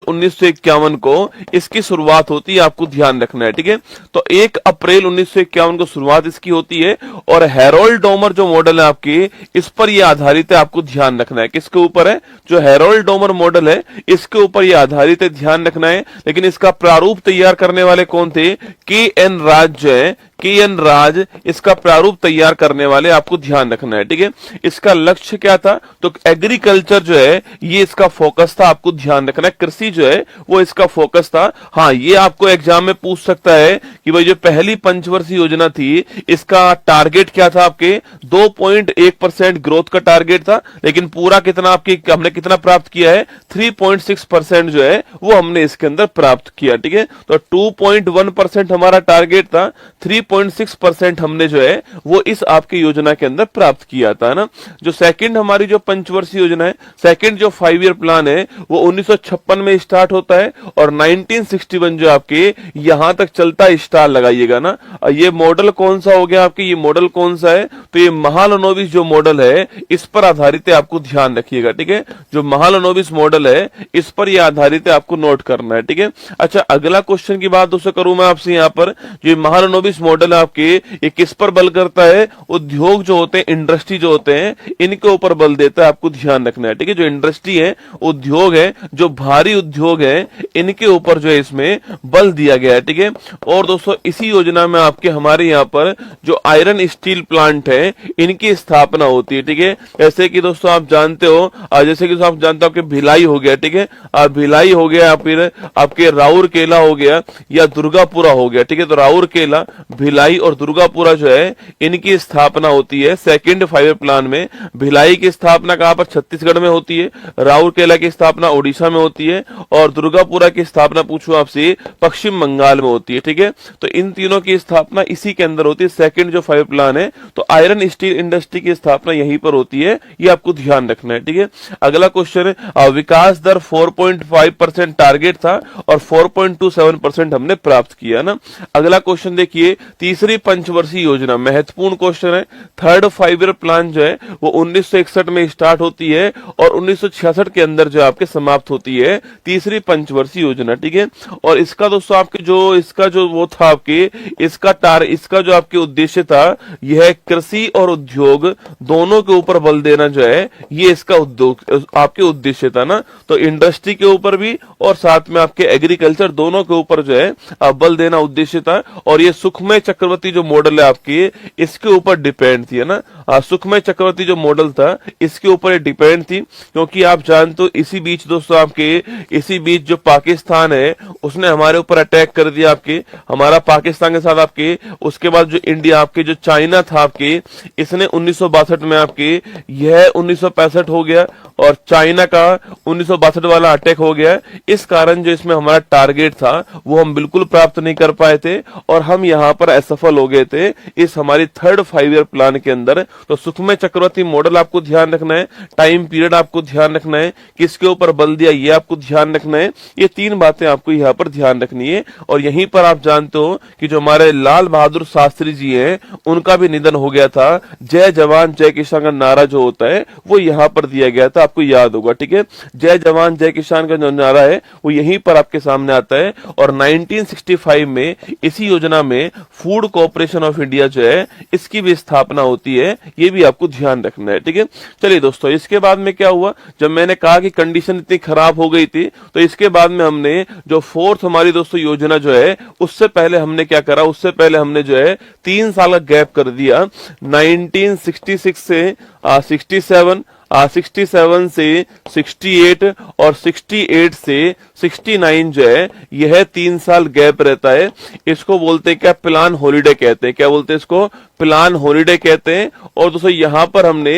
1951 को इसकी शुरुआत होती है, आपको ध्यान रखना है। ठीक है, तो 1 अप्रैल 1951 को शुरुआत इसकी होती है और हैरोल्ड डोमर जो मॉडल है आपके, इस पर ये आधारित है, आपको ध्यान रखना है। किसके ऊपर है? जो हैरोल्ड डोमर मॉडल है इसके ऊपर ये आधारित है, ध्यान रखना है। लेकिन इसका प्रारूप तैयार करने वाले कौन थे? के.एन. राज जो है, के.एन. राज इसका प्रारूप तैयार करने वाले, आपको ध्यान रखना है। ठीक है, इसका लक्ष्य क्या था? तो एग्रीकल्चर जो है ये इसका फोकस था, आपको ध्यान रखना है। कृषि जो है वो इसका फोकस था। हाँ, ये आपको एग्जाम में पूछ सकता है कि भाई जो पहली पंचवर्षीय योजना थी इसका टारगेट क्या था? आपके 2.1% ग्रोथ का टारगेट था, लेकिन पूरा कितना आपकी हमने कितना प्राप्त किया है? 3.6% जो है वो हमने इसके अंदर प्राप्त किया। ठीक है, तो 2.1% हमारा टारगेट था, 3.6% हमने जो है वो इस आपकी योजना के अंदर प्राप्त किया था ना। जो सेकंड हमारी जो पंचवर्षीय योजना है, सेकंड जो 5 ईयर प्लान है वो 1956 में स्टार्ट होता है और 1961 जो आपके यहां तक चलता है। स्टार लगाइएगा ना। ये मॉडल कौन सा हो गया आपके? ये मॉडल कौन सा है? तो ये महालनोबिस जो मॉडल है इस पर आधारित है, आपको ध्यान रखिएगा। ठीक है, जो महालनोबिस मॉडल है इस पर यह आधारित है, आपको नोट करना है। ठीक है, अच्छा अगला क्वेश्चन की बात दोस्तों करूं मैं आपसे यहाँ पर, जो महालनोबिस मॉडल है आपके, ये किस पर बल करता है? उद्योग जो होते हैं, इंडस्ट्री जो होते हैं, इनके ऊपर बल देता है, आपको ध्यान रखना है। ठीक है, जो इंडस्ट्री है, उद्योग है, जो भारी उद्योग है, इनके ऊपर जो है इसमें बल दिया गया है। ठीक है, और दोस्तों इसी योजना में आपके हमारे यहाँ पर जो आयरन स्टील प्लांट है इनकी स्थापना होती है। ठीक है, जैसे कि दोस्तों आप जानते हो, जैसे कि आप जानते हो आपके भिलाई हो गया। ठीक है, भिलाई हो गया, फिर आपके राउरकेला हो गया या दुर्गापुरा हो गया। ठीक है, तो राउरकेला, भिलाई और दुर्गापुरा जो है इनकी स्थापना होती है सेकंड 5 ईयर प्लान में। भिलाई की स्थापना कहां पर? छत्तीसगढ़ में होती है। राउरकेला की स्थापना ओडिशा में होती है और दुर्गापुरा की स्थापना पूछूं आपसे पश्चिम बंगाल में होती है। ठीक है, तो इन तीनों की स्थापना इसी के अंदर होती है, सेकंड जो 5 प्लान है। तो आयरन स्टील इंडस्ट्री की स्थापना यहीं पर होती है, ये आपको ध्यान रखना है। ठीक है, अगला क्वेश्चन है, विकास दर 4.5% टारगेट था और 4.27% हमने प्राप्त किया ना। अगला क्वेश्चन देखिए, तीसरी पंचवर्षीय योजना, महत्वपूर्ण क्वेश्चन है। थर्ड 5 ईयर प्लान जो है वो 1961 में स्टार्ट होती है और 1966 के अंदर जो आपके समाप्त होती है तीसरी पंचवर्षीय योजना। ठीक है, और इसका दोस्तों आपके जो इसका जो वो था आपके इसका जो आपके उद्देश्य था, यह कृषि और उद्योग दोनों के ऊपर बल देना जो है ये इसका उद्योग आपके उद्देश्य था ना। तो इंडस्ट्री के ऊपर भी और साथ में आपके एग्रीकल्चर दोनों के ऊपर जो है बल देना उद्देश्य था। और ये सुखमय चक्रवर्ती जो मॉडल है आपकी, इसके ऊपर डिपेंड थी, है ना। सुखमय चक्रवर्ती जो मॉडल था इसके ऊपर डिपेंड थी, क्योंकि आप जानते हो इसी बीच दोस्तों आपके इसी बीच जो पाकिस्तान है उसने हमारे ऊपर अटैक कर दिया आपके, हमारा पाकिस्तान के साथ आपके। उसके बाद जो इंडिया आपके जो चाइना था आपके, इसने 1962 में आपके, यह 1965 हो गया और चाइना का 1962 वाला अटैक हो गया। इस कारण जो इसमें हमारा टारगेट था वो हम बिल्कुल प्राप्त नहीं कर पाए थे और हम यहाँ पर असफल हो गए थे इस हमारी थर्ड 5 ईयर प्लान के अंदर। तो सुखमय चक्रवर्ती मॉडल आपको ध्यान रखना है, टाइम पीरियड आपको ध्यान रखना है, किसके ऊपर बल दिया ये आपको ध्यान रखना है। ये 3 बातें आपको यहाँ पर ध्यान रखनी है। और यहीं पर आप जानते हो कि जो हमारे लाल बहादुर शास्त्री जी हैं उनका भी निधन हो गया था। जय जवान जय किसान का नारा जो होता है वो यहाँ पर दिया गया था, आपको याद होगा। ठीक है, जय जवान जय किसान का जो नारा है वो यहीं पर आपके सामने आता है। और 1965 में इसी योजना में फूड कॉर्पोरेशन ऑफ इंडिया जो है इसकी भी स्थापना होती है, ये भी आपको ध्यान रखना है। ठीक है, चलिए दोस्तों, इसके बाद में क्या हुआ, जब मैंने कहा कि कंडीशन इतनी खराब हो गई थी, तो इसके बाद में हमने जो फोर्थ हमारी दोस्तों योजना जो है उससे पहले हमने क्या करा, उससे पहले हमने जो है 3 साल का गैप कर दिया। 1966 से 67 67 से 68 और 68 से 69 जो है यह 3 साल गैप रहता है। इसको बोलते हैं क्या, प्लान हॉलिडे कहते हैं। क्या बोलते हैं इसको? प्लान हॉलिडे कहते हैं। और दोस्तों यहाँ पर हमने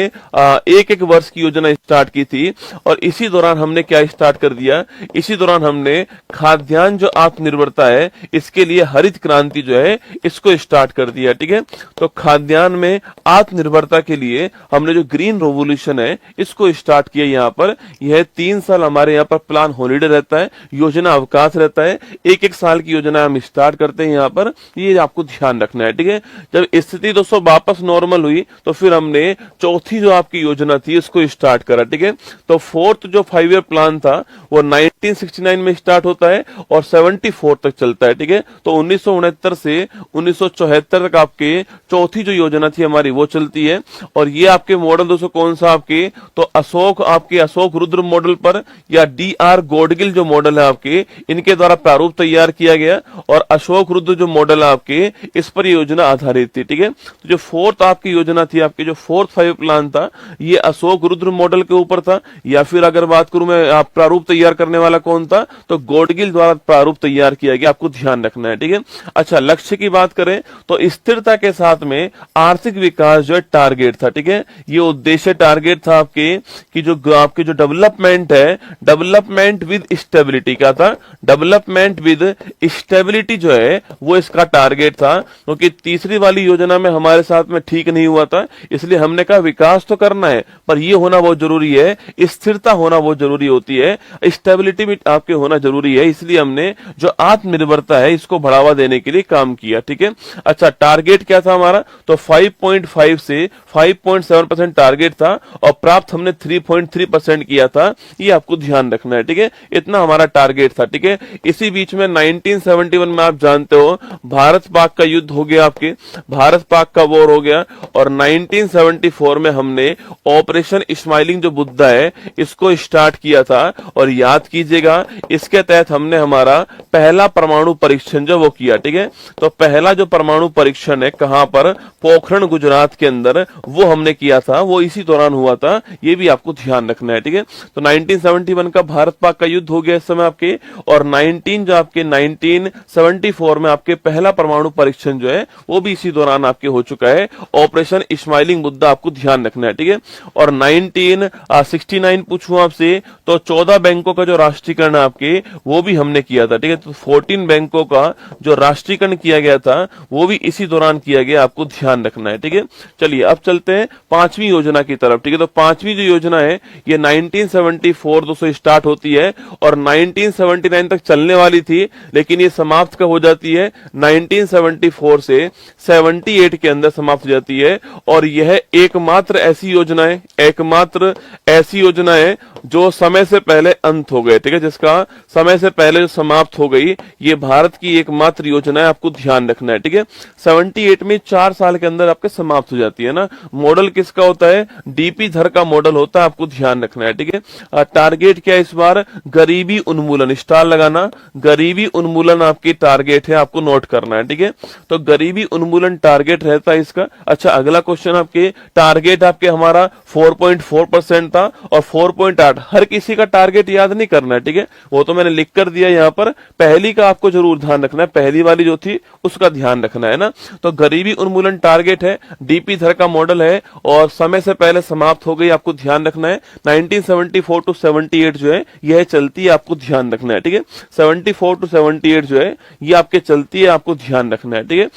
एक वर्ष की योजना स्टार्ट की थी और इसी दौरान हमने क्या स्टार्ट कर दिया, इसी दौरान हमने खाद्यान्न जो आत्मनिर्भरता है इसके लिए हरित क्रांति जो है इसको स्टार्ट कर दिया। ठीक है, तो खाद्यान्न में आत्मनिर्भरता के लिए हमने जो ग्रीन रेवोल्यूशन है इसको स्टार्ट किया यहाँ पर। यह 3 साल हमारे यहाँ पर प्लान हॉलीडे रहता है, योजना अवकाश रहता है, एक एक साल की योजना हम स्टार्ट करते हैं यहाँ पर, ये आपको ध्यान रखना है, ठीक है। जब स्थिति दोस्तों वापस नॉर्मल हुई तो फिर हमने चौथी जो आपकी योजना थी उसको स्टार्ट करा, ठीक है। तो फोर्थ जो 5 ईयर प्लान था वो 1969 में स्टार्ट होता है और 74 तक चलता है, ठीक है। तो 1969 से 1974 तक आपके चौथी जो योजना थी हमारी वो चलती है। और ये आपके मॉडल दोस्तों कौन सा आपके, तो अशोक रुद्र मॉडल पर या DR गॉडगिल जो मॉडल है आपके, इनके द्वारा प्रारूप तैयार किया गया और अशोक रुद्र जो मॉडल है आपके, इस पर योजना आधारित थी, ठीक है। तो जो फोर्थ आपकी योजना थी, आपकी जो फोर्थ 5 प्लान था, ये अशोक रुद्र मॉडल के ऊपर था। या फिर अगर बात करूं मैं, आप प्रारूप तैयार करने वाला कौन था, तो गॉडगिल द्वारा प्रारूप तैयार किया गया, आपको ध्यान रखना है, ठीक है। अच्छा, लक्ष्य की बात करें तो स्थिरता के साथ में आर्थिक विकास जो है टारगेट था, ठीक है। ये उद्देश्य टारगेट था आपके कि जो आपके जो डेवलपमेंट है, डेवलपमेंट विद स्टेबिलिटी का था, डेवलपमेंट विद स्टेबिलिटी जो है वो इसका टारगेट था। क्योंकि तीसरी वाली योजना में हमारे साथ में ठीक नहीं हुआ था, इसलिए हमने कहा विकास तो करना है पर ये होना बहुत जरूरी है, स्थिरता होना बहुत जरूरी होती है, स्टेबिलिटी भी आपके होना जरूरी है। इसलिए हमने जो आत्मनिर्भरता है इसको बढ़ावा देने के लिए काम किया, ठीक है। अच्छा, टारगेट क्या था हमारा, तो 5.5 से 5.7% टारगेट था और प्राप्त हमने 3.3% किया था, ये आपको ध्यान रखना है, ठीक है। इतना हमारा टारगेट था, ठीक है। इसी बीच में 1971 में आप जानते हो भारत पाक का युद्ध हो गया, आपके भारत पाक का वॉर हो गया और 1974 में हमने ऑपरेशन स्माइलिंग जो बुद्धा है इसको स्टार्ट किया था। और याद कीजिएगा इसके तहत हमने हमारा पहला परमाणु परीक्षण जो वो किया, ठीक है। तो पहला जो परमाणु परीक्षण है कहां पर, पोखरण गुजरात के अंदर, वो हमने किया था, वो इसी दौरान हुआ था, ये भी आपको ध्यान रखना है, ठीक है। तो 1971 का भारत पाक का युद्ध हो गया इस समय आपके, और 1974 में आपके पहला परमाणु परीक्षण जो है वो भी इसी दौरान आपके हो चुका है, ऑपरेशन स्माइलिंग मुद्दा आपको ध्यान रखना है, ठीक है। और 1969 पूछूं आपसे तो 14 बैंकों का जो राष्ट्रीयकरण आपके वो भी हमने किया था, ठीक है। तो 14 बैंकों का जो राष्ट्रीयकरण किया गया था वो भी इसी दौरान किया गया, आपको ध्यान रखना है, ठीक है। चलिए अब चलते हैं पांचवी योजना की तरफ, ठीक है। तो पांचवी जो योजना है ये 1974 दोस्तों स्टार्ट होती है और 1979 तक चलने वाली थी, लेकिन ये समाप्त कब हो जाती है, 1974 से 78 के अंदर समाप्त हो जाती है। और यह एकमात्र ऐसी योजना है जो समय से पहले अंत हो गए, ठीक है, जिसका समय से पहले जो समाप्त हो गई, ये भारत की एकमात्र योजना है, आपको ध्यान रखना है, ठीक है। 78 में 4 साल के अंदर आपके समाप्त हो जाती है ना। मॉडल किसका होता है, डीपी धर का मॉडल होता है, आपको ध्यान रखना है, ठीक है। टारगेट क्या है इस बार, गरीबी उन्मूलन, स्टार लगाना, गरीबी उन्मूलन आपकी टारगेट है, आपको नोट करना है, ठीक है। तो गरीबी उन्मूलन टारगेट रहता है इसका। अच्छा, अगला क्वेश्चन आपके, टारगेट आपके हमारा 4.4% था और 4.8, हर किसी का टारगेट याद नहीं करना है, ठीक है, वो तो मैंने लिख कर दिया यहाँ पर, पहली का आपको जरूर ध्यान रखना है, पहली वाली जो थी उसका ध्यान रखना है ना। तो गरीबी उन्मूलन टारगेट है, डीपी धर का मॉडल है और समय से पहले समाप्त हो गई, आपको ध्यान रखना है। 1974 टू 78 जो है यह चलती है, आपको ध्यान रखना है, ठीक है। 74 टू 78 जो है ये आपके चलती है, आपको ध्यान रखना है, ठीक है।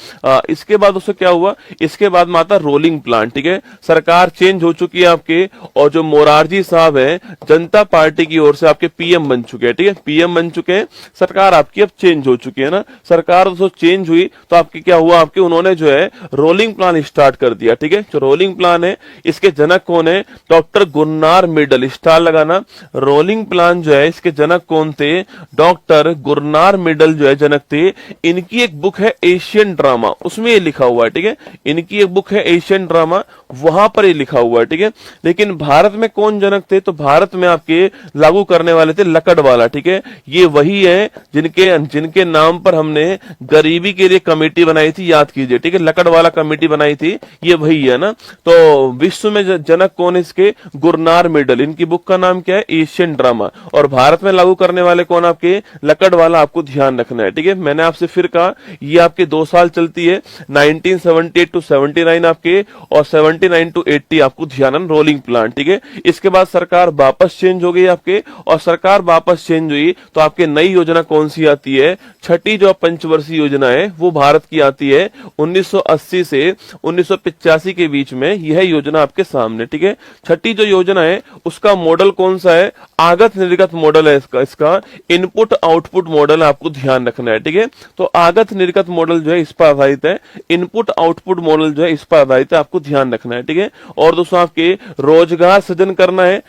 इसके बाद उससे क्या हुआ, इसके बाद में आता रोलिंग प्लान, ठीक है। सरकार चेंज हो चुकी है आपके और जो मोरारजी साहब है जनता पार्टी की ओर से आपके पीएम बन चुके हैं, ठीक है, पीएम बन चुके हैं, सरकार आपकी अब चेंज हो चुकी है ना। सरकार दोस्तों चेंज हुई तो आपकी क्या हुआ, आपके उन्होंने जो है रोलिंग प्लान स्टार्ट कर दिया, ठीक है। जो रोलिंग प्लान है इसके जनक कौन है, डॉक्टर गुरनार मिडल, स्टार लगाना। रोलिंग प्लान जो है इसके जनक कौन थे, डॉक्टर गुरनार मिडल जो है जनक थे। इनकी एक बुक है एशियन ड्रामा, उसमें ये लिखा हुआ है, ठीक है। इनकी एक बुक है एशियन ड्रामा, वहां पर ये लिखा हुआ है, ठीक है। लेकिन भारत में कौन जनक थे, तो भारत में आपके लागू करने वाले थे लकड़वाला, ठीक है। ये वही है जिनके नाम पर हमने गरीबी के लिए कमेटी बनाई थी, याद कीजिए, ठीक है, लकड़वाला कमेटी बनाई थी, ये वही है ना। तो विश्व में जनक कौन है इसके, गुरनार मिडल, इनकी बुक का नाम क्या है, एशियन ड्रामा। और भारत में लागू करने वाले कौन, आपके लकड़वाला, आपको ध्यान रखना है, ठीक है। मैंने आपसे फिर कहा ये आपके 2 साल चलती है, 1978 टू 79 आपके और 79 टू 80 आपको ध्यान, रोलिंग प्लान, ठीक है। इसके बाद सरकार वापस चेंज हो गई आपके, और सरकार वापस चेंज हुई तो आपके नई योजना कौन सी आती है, छठी जो पंचवर्षीय योजना है वो भारत की आती है 1980 से 1985 के बीच में, यह योजना आपके सामने, ठीक है। छठी जो योजना है उसका मॉडल कौन सा है, आगत निर्गत मॉडल है इसका इनपुट आउटपुट मॉडल आपको ध्यान रखना है। ठीक है, तो आगत निर्गत मॉडल जो है इस पर आधारित है, इनपुट आउटपुट मॉडल जो है इस पर आधारित है, आपको ध्यान रखना है। ठीक है, और दोस्तों आपके रोजगार सृजन करना है,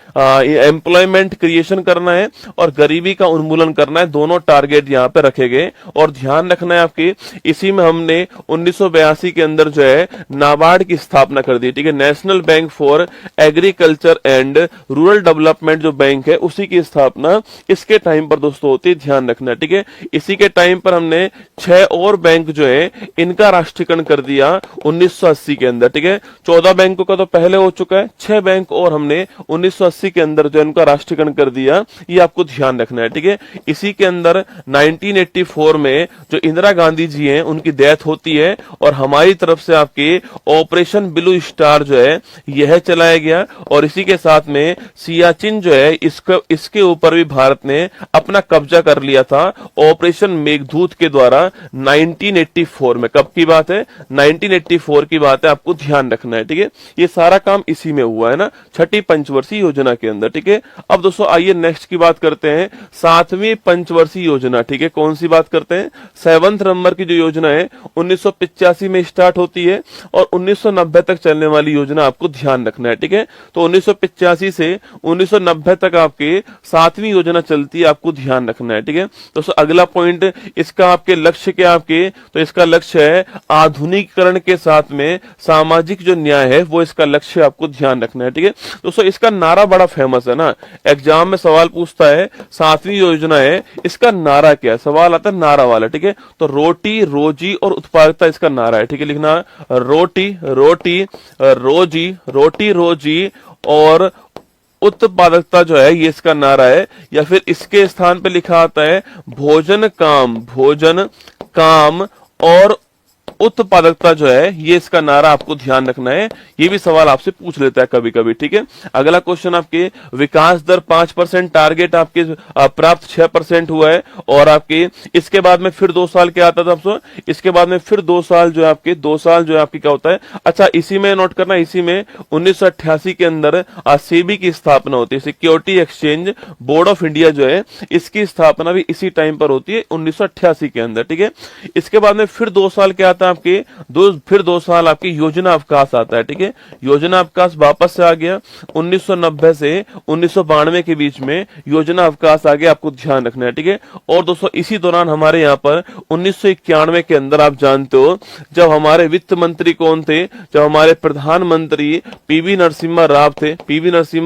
एम्प्लॉयमेंट क्रिएशन करना है और गरीबी का उन्मूलन करना है, दोनों टारगेट यहाँ पे रखे गए। और ध्यान रखना है आपके इसी में हमने 1982 के अंदर जो है नाबार्ड की स्थापना कर दी। ठीक है, national bank for agriculture and rural development जो बैंक है उसी की स्थापना इसके टाइम पर दोस्तों होती है, ध्यान रखना। ठीक है, इसी के टाइम पर हमने 6 और बैंक जो है इनका राष्ट्रीयकरण कर दिया 1980 के अंदर। ठीक है, 14 बैंकों का तो पहले हो चुका है, 6 बैंक और हमने 1980 के अंदर जो इनका राष्ट्रीयकरण कर दिया, ये आपको ध्यान रखना है। ठीक है, इसी के अंदर 1984 में जो इंदिरा गांधी जी हैं उनकी डेथ होती है और हमारी तरफ से आपके ऑपरेशन ब्लू स्टार जो है यह चलाया गया और इसी के साथ में सियाचिन जो है इसके ऊपर भी भारत ने अपना कब्जा कर लिया था ऑपरेशन मेघदूत के द्वारा 1984 में। कब की बात है, 1984 की बात है, आपको ध्यान रखना है। ठीक है, ये सारा काम इसी में हुआ है ना, छठी पंचवर्षीय योजना के अंदर। ठीक है, अब दोस्तों आइए नेक्स्ट की बात करते हैं, 7वीं पंचवर्षीय योजना। ठीक है, कौन सी बात करते हैं, 7th नंबर की जो योजना है 1985 में स्टार्ट होती है और 1990 तक चलने वाली योजना आपको ध्यान रखना है। ठीक है, तो 1985 से 1990 तक आपके 7वीं योजना चलती है, आपको ध्यान रखना है। ठीक है, तो अगला पॉइंट इसका आपके लक्ष्य क्या आपके, तो इसका लक्ष्य है आधुनिकीकरण के साथ में सामाजिक जो न्याय है वो इसका लक्ष्य आपको ध्यान रखना है। ठीक है, दोस्तों इसका नारा बड़ा फेमस है ना, एग्जाम में सवाल पूछता है 7वीं योजना है इसका नारा क्या है, सवाल आता है नारा वाला। ठीक है, तो रोटी रोजी और उत्पादकता इसका नारा है। ठीक है, लिखना रोटी रोटी रोजी, रोटी रोजी और उत्पादकता जो है ये इसका नारा है। या फिर इसके स्थान पे लिखा आता है भोजन काम और उत्पादकता जो है ये इसका नारा, आपको ध्यान रखना है, ये भी सवाल आपसे पूछ लेता है कभी कभी। ठीक है, अगला क्वेश्चन आपके विकास दर 5% टारगेट आपके प्राप्त 6% हुआ है और आपके इसके बाद में फिर 2 साल क्या आता था आपको, इसके बाद में फिर 2 साल जो है आपके 2 साल जो है आपकी क्या होता है। अच्छा, इसी में नोट करना, इसी में 1988 के अंदर सेबी की स्थापना होती है, security exchange board of India जो है इसकी स्थापना भी इसी टाइम पर होती है 1988 के अंदर। ठीक है, इसके बाद में फिर 2 साल क्या आता है आपके, फिर 2 साल आपकी योजना अवकाश आता है। ठीक है, योजना अवकाश वापस से आ गया 1990 से 1992 के बीच में योजना अवकाश आ गया, आपको ध्यान रखना है। ठीक है, और दोस्तों इसी दौरान हमारे यहाँ पर 1991 के अंदर आप जानते हो जब हमारे वित्त मंत्री कौन थे, जब हमारे प्रधानमंत्री पीवी नरसिम्हा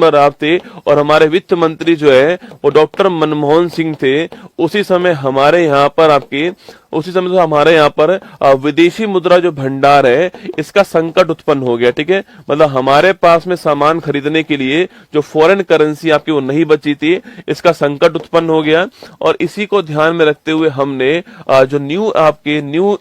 राव थे और हमारे वित्त मंत्री जो है वो डॉक्टर मनमोहन सिंह थे। उसी समय हमारे यहाँ पर विदेशी मुद्रा जो भंडार है इसका संकट उत्पन्न हो गया। ठीक है, मतलब हमारे पास में सामान खरीदने के लिए जो फॉरेन करेंसी आपकी वो नहीं बची थी, इसका संकट उत्पन्न हो गया और इसी को ध्यान में रखते हुए हमने जो न्यू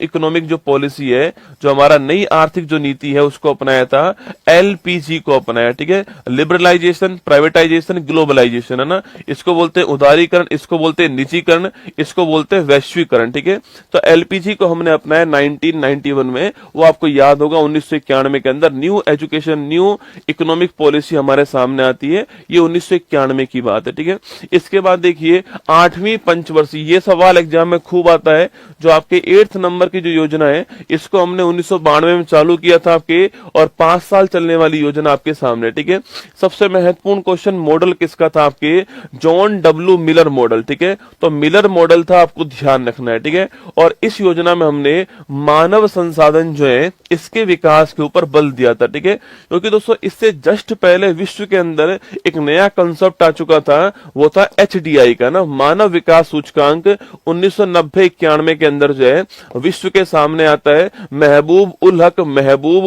इकोनॉमिक जो पॉलिसी है, जो हमारा नई आर्थिक जो नीति है उसको अपनाया था, एलपीजी को अपनाया। ठीक है, लिबरलाइजेशन, प्राइवेटाइजेशन, ग्लोबलाइजेशन है ना, इसको बोलते हैं उदारीकरण, इसको बोलते हैं निजीकरण, इसको बोलते हैं वैश्वीकरण। ठीक है, तो एलपीजी को हमने अपनाया 1991 में, वो आपको याद होगा 1991 के अंदर न्यू इकोनॉमिक पॉलिसी हमारे सामने आती है, ये 1991 की बात है। ठीक है, इसके बाद देखिए 8वीं पंचवर्षीय, ये सवाल एग्जाम में खूब आता है, जो आपके 8th नंबर की जो योजना है इसको हमने 1992 में चालू किया था आपके, और 5 साल चलने वाली योजना आपके सामने। ठीक है, सबसे महत्वपूर्ण क्वेश्चन मॉडल किसका था आपके, जॉन डब्ल्यू मिलर मॉडल। ठीक है, तो मिलर मॉडल था, आपको ध्यान रखना है। ठीक है, और इस योजना में हमने मानव संसाधन जो है इसके विकास के ऊपर बल दिया था। ठीक है, क्योंकि दोस्तों इससे जस्ट पहले विश्व के अंदर एक नया कंसेप्ट आ चुका था, वो था एचडीआई का ना, मानव विकास सूचकांक। 1990-91 के अंदर जो है विश्व के सामने आता है, महबूब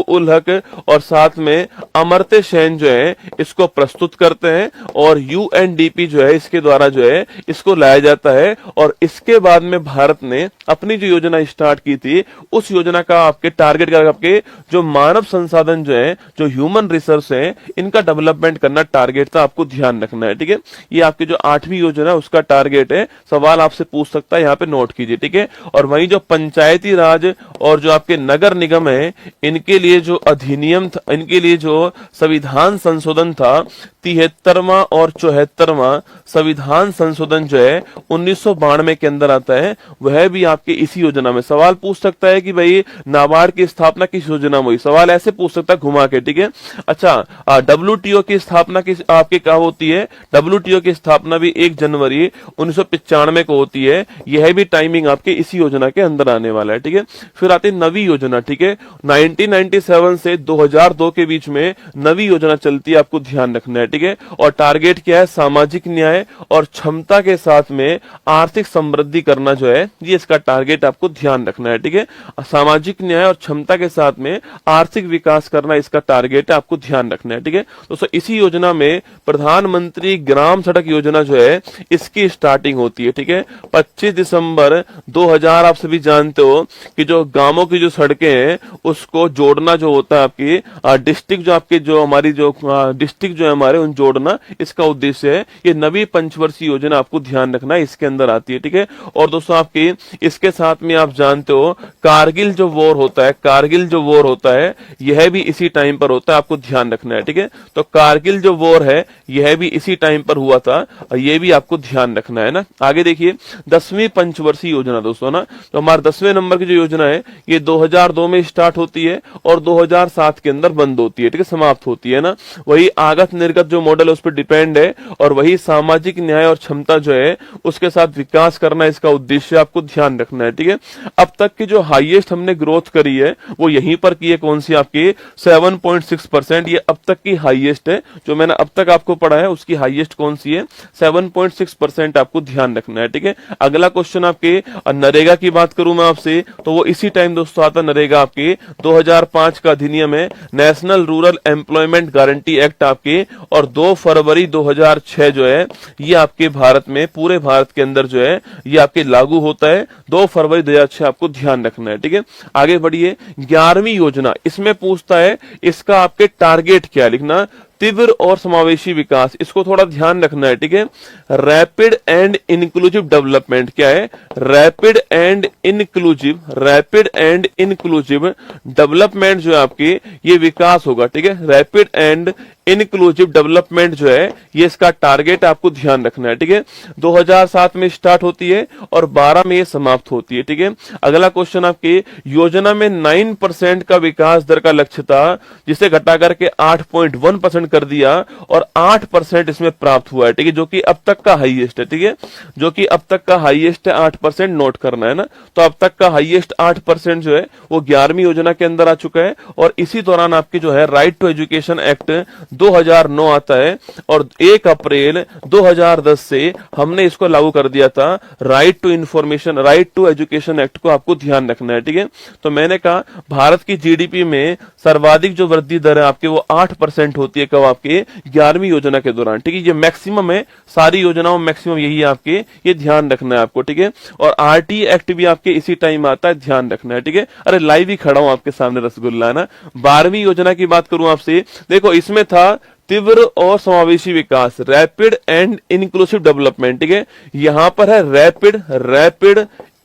उल हक और साथ में अमर्त्य सेन जो है इसको प्रस्तुत करते हैं और यूएनडीपी जो है इसके द्वारा जो है इसको लाया जाता है। और इसके बाद में भारत ने अपनी जो योजना स्टार्ट की थी उस योजना का आपके टारगेट का आपके जो मानव संसाधन जो है, जो ह्यूमन रिसोर्स है, इनका डेवलपमेंट करना टारगेट था, आपको ध्यान रखना है। ठीक है, ये आपकी जो 8वीं योजना है उसका टारगेट है। सवाल आपसे पूछ सकता है, यहाँ पे नोट कीजिए। ठीक है, और वहीं जो पंचायती राज और जो आपके नगर निगम है, इनके लिए जो अधिनियम था, इनके लिए जो संविधान संशोधन था, 73वां और 74वां संविधान संशोधन जो है 1992 के अंदर आता है, वह भी आपके इसी योजना में। सवाल पूछ सकता है कि भाई नाबार्ड की स्थापना किस योजना में हुई, सवाल ऐसे पूछ सकता है घुमा के। ठीक है, अच्छा, WTO की स्थापना किस आपके कहा होती है? WTO की स्थापना भी 1 जनवरी 1995 को होती है। यह भी टाइमिंग आपके इसी योजना के अंदर आने वाला है। ठीक है, फिर आती है नवी योजना। ठीक है, 1997 से 2002 के बीच में नवी योजना चलती है, आपको ध्यान रखना है। ठीक है, और टारगेट क्या है? सामाजिक न्याय और क्षमता के साथ में आर्थिक समृद्धि करना जो है, ये इसका टारगेट आपको ध्यान रखना है। ठीक है, सामाजिक न्याय और क्षमता के साथ में आर्थिक विकास करना इसका टारगेट है, आपको ध्यान रखना है। ठीक है, दोस्तों इसी योजना में प्रधानमंत्री ग्राम सड़क योजना जो है इसकी स्टार्टिंग होती है। ठीक है, 25 दिसंबर 2000। आप सभी जानते हो कि जो गांवों की जो सड़कें हैं उसको जोड़ना जो होता है, आपकी डिस्ट्रिक्ट जो आपके जो हमारी जो डिस्ट्रिक्ट जो है हमारे, उन जोड़ना इसका उद्देश्य है। ये नवी पंचवर्षीय योजना आपको ध्यान रखना है, इसके अंदर आती है। ठीक है, और दोस्तों आपकी इसके साथ में आप जानते हो कारगिल जो वॉर होता है, कारगिल जो वॉर होता है यह भी इसी टाइम पर होता है, आपको ध्यान रखना है। ठीक है, तो कारगिल जो वॉर है यह भी इसी टाइम पर हुआ था, यह भी आपको ध्यान रखना है ना। आगे देखिए 10वीं पंचवर्षीय योजना दोस्तों ना, तो हमारे 10वें नंबर की जो योजना है ये 2002 में स्टार्ट होती है और 2007 के अंदर बंद होती है। ठीक है, समाप्त होती है ना। वही आगत निर्गत जो मॉडल है उस पर डिपेंड है, और वही सामाजिक न्याय और क्षमता जो है उसके साथ विकास करना इसका उद्देश्य, आपको ध्यान रखना है। ठीक है, अब तक की जो हाईएस्ट हमने ग्रोथ करी है वो यहीं पर की है, कौन सी? आपकी 7.6%। ये अब तक की हाईएस्ट है, जो मैंने अब तक आपको पढ़ा है उसकी हाईएस्ट कौन सी है? 7.6%, आपको ध्यान रखना है। ठीक है, अगला क्वेश्चन आपके नरेगा की बात करूं मैं आपसे, तो वो इसी टाइम दोस्तों आता नरेगा, आपके 2005 का अधिनियम है, national rural employment guarantee act आपके, और 2 फरवरी 2006 जो है ये आपके भारत में, पूरे भारत के अंदर जो है ये आपके लागू होता है, 2 फरवरी 2006, आपको ध्यान रखना है। ठीक है, आगे बढ़िए 11वीं योजना, इसमें पूछता है इसका आपके टारगेट क्या लिखना? तीव्र और समावेशी विकास, इसको थोड़ा ध्यान रखना है। ठीक है, रैपिड एंड इंक्लूसिव डेवलपमेंट क्या है? रैपिड एंड इंक्लूसिव डेवलपमेंट जो है आपकी, ये विकास होगा। ठीक है, रैपिड एंड इंक्लूसिव डेवलपमेंट जो है ये इसका टारगेट, आपको ध्यान रखना है। ठीक है, 2007 में स्टार्ट होती है और 12 में ये समाप्त होती है। ठीक है, अगला क्वेश्चन आपकी योजना में 9% का विकास दर का लक्ष्य था, जिसे घटा करके 8.1% कर दिया और 8% इसमें प्राप्त हुआ है। ठीक है, जो कि अब तक का हाईएस्ट है। ठीक है, जो कि अब तक का हाईएस्ट है, 8% नोट करना है ना। तो अब तक का हाईएस्ट 8% जो है वो 11वीं योजना के अंदर आ चुका है, और इसी दौरान आपकी जो है राइट टू एजुकेशन एक्ट 2009 आता है, और 1 अप्रैल 2010 से हमने इसको लागू कर दिया था, right to information, right to education act को आपको ध्यान रखना है। ठीक है, तो मैंने कहा भारत की जीडीपी में सर्वाधिक जो वृद्धि दर है आपकी वो 8% होती है, कब? आपके 11वीं योजना के दौरान। ठीक है, ये मैक्सिमम है, सारी योजनाओं में मैक्सिमम यही है आपके, ये ध्यान रखना है आपको। ठीक है, और आरटी एक्ट भी आपके इसी टाइम आता है, ध्यान रखना है। ठीक है, अरे लाइव ही खड़ा हूं आपके सामने रसगुल्ला ना। 12वीं योजना की बात करूं आपसे, देखो इसमें था तीव्र और समावेशी विकास, रैपिड एंड इंक्लूसिव डेवलपमेंट। ठीक है, यहां पर है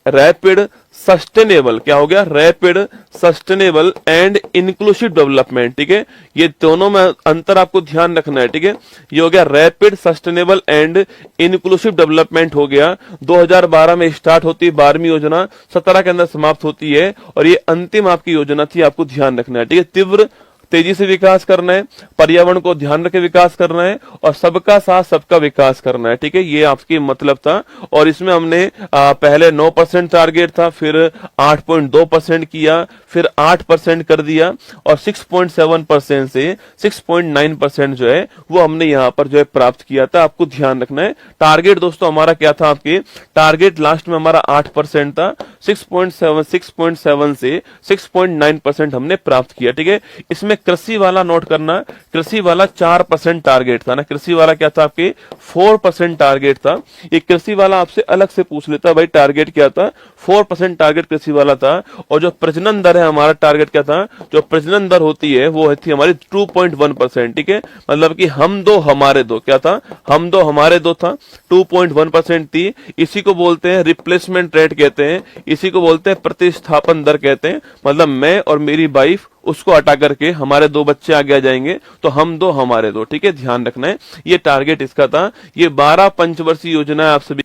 रैपिड सस्टेनेबल, क्या हो गया? Rapid sustainable and inclusive development. ठीक है, ये दोनों में अंतर आपको ध्यान रखना है। ठीक है, ये हो गया rapid sustainable and inclusive development हो गया, 2012 में स्टार्ट होती है 12वीं योजना, 17 के अंदर समाप्त होती है, और ये अंतिम आपकी योजना थी, आपको ध्यान रखना है। ठीक है, तीव्र तेजी से विकास करना है, पर्यावरण को ध्यान रखे विकास करना है, और सबका साथ सबका विकास करना है। ठीक है, ये आपकी मतलब था, और इसमें हमने पहले 9% टारगेट था, फिर 8.2% किया, फिर 8% कर दिया, और 6.7% से 6.9% जो है वो हमने यहां पर जो है प्राप्त किया था, आपको ध्यान रखना है। टारगेट दोस्तों हमारा क्या था? आपके टारगेट लास्ट में हमारा 8% था, 6.7 से 6.9% हमने प्राप्त किया। ठीक है, इसमें कृषि वाला नोट करना, कृषि वाला 4% टारगेट था ना, कृषि वाला क्या था आपके 4% टारगेट था। ये कृषि वाला आपसे अलग से पूछ लेता भाई टारगेट क्या था, 4% टारगेट कृषि वाला था। और जो प्रजनन दर है हमारा टारगेट क्या था, जो प्रजनन दर होती है वो थी हमारी 2.1%। ठीक है, मतलब कि हम दो हमारे दो, क्या था, हम दो हमारे दो था, 2.1% थी। इसी को बोलते हैं रिप्लेसमेंट रेट कहते हैं, इसी को बोलते हैं प्रतिस्थापन दर कहते हैं। मतलब मैं और मेरी वाइफ, उसको हटा करके हमारे दो बच्चे आगे आ जाएंगे, तो हम दो हमारे दो। ठीक है, ध्यान रखना है, ये टारगेट इसका था। ये 12 पंचवर्षीय योजना है आप सभी।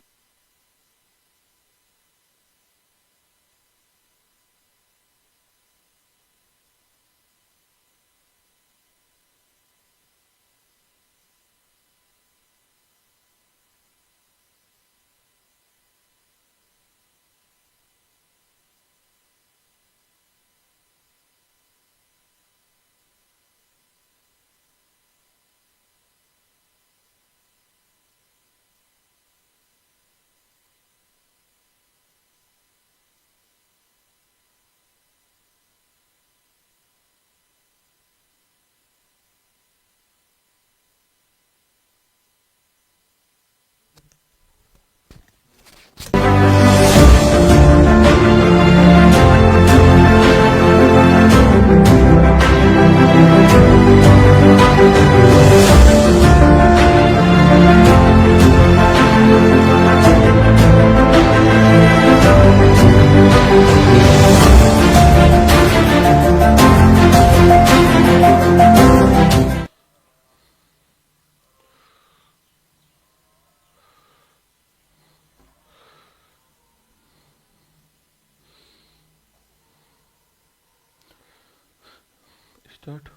स्टार्ट।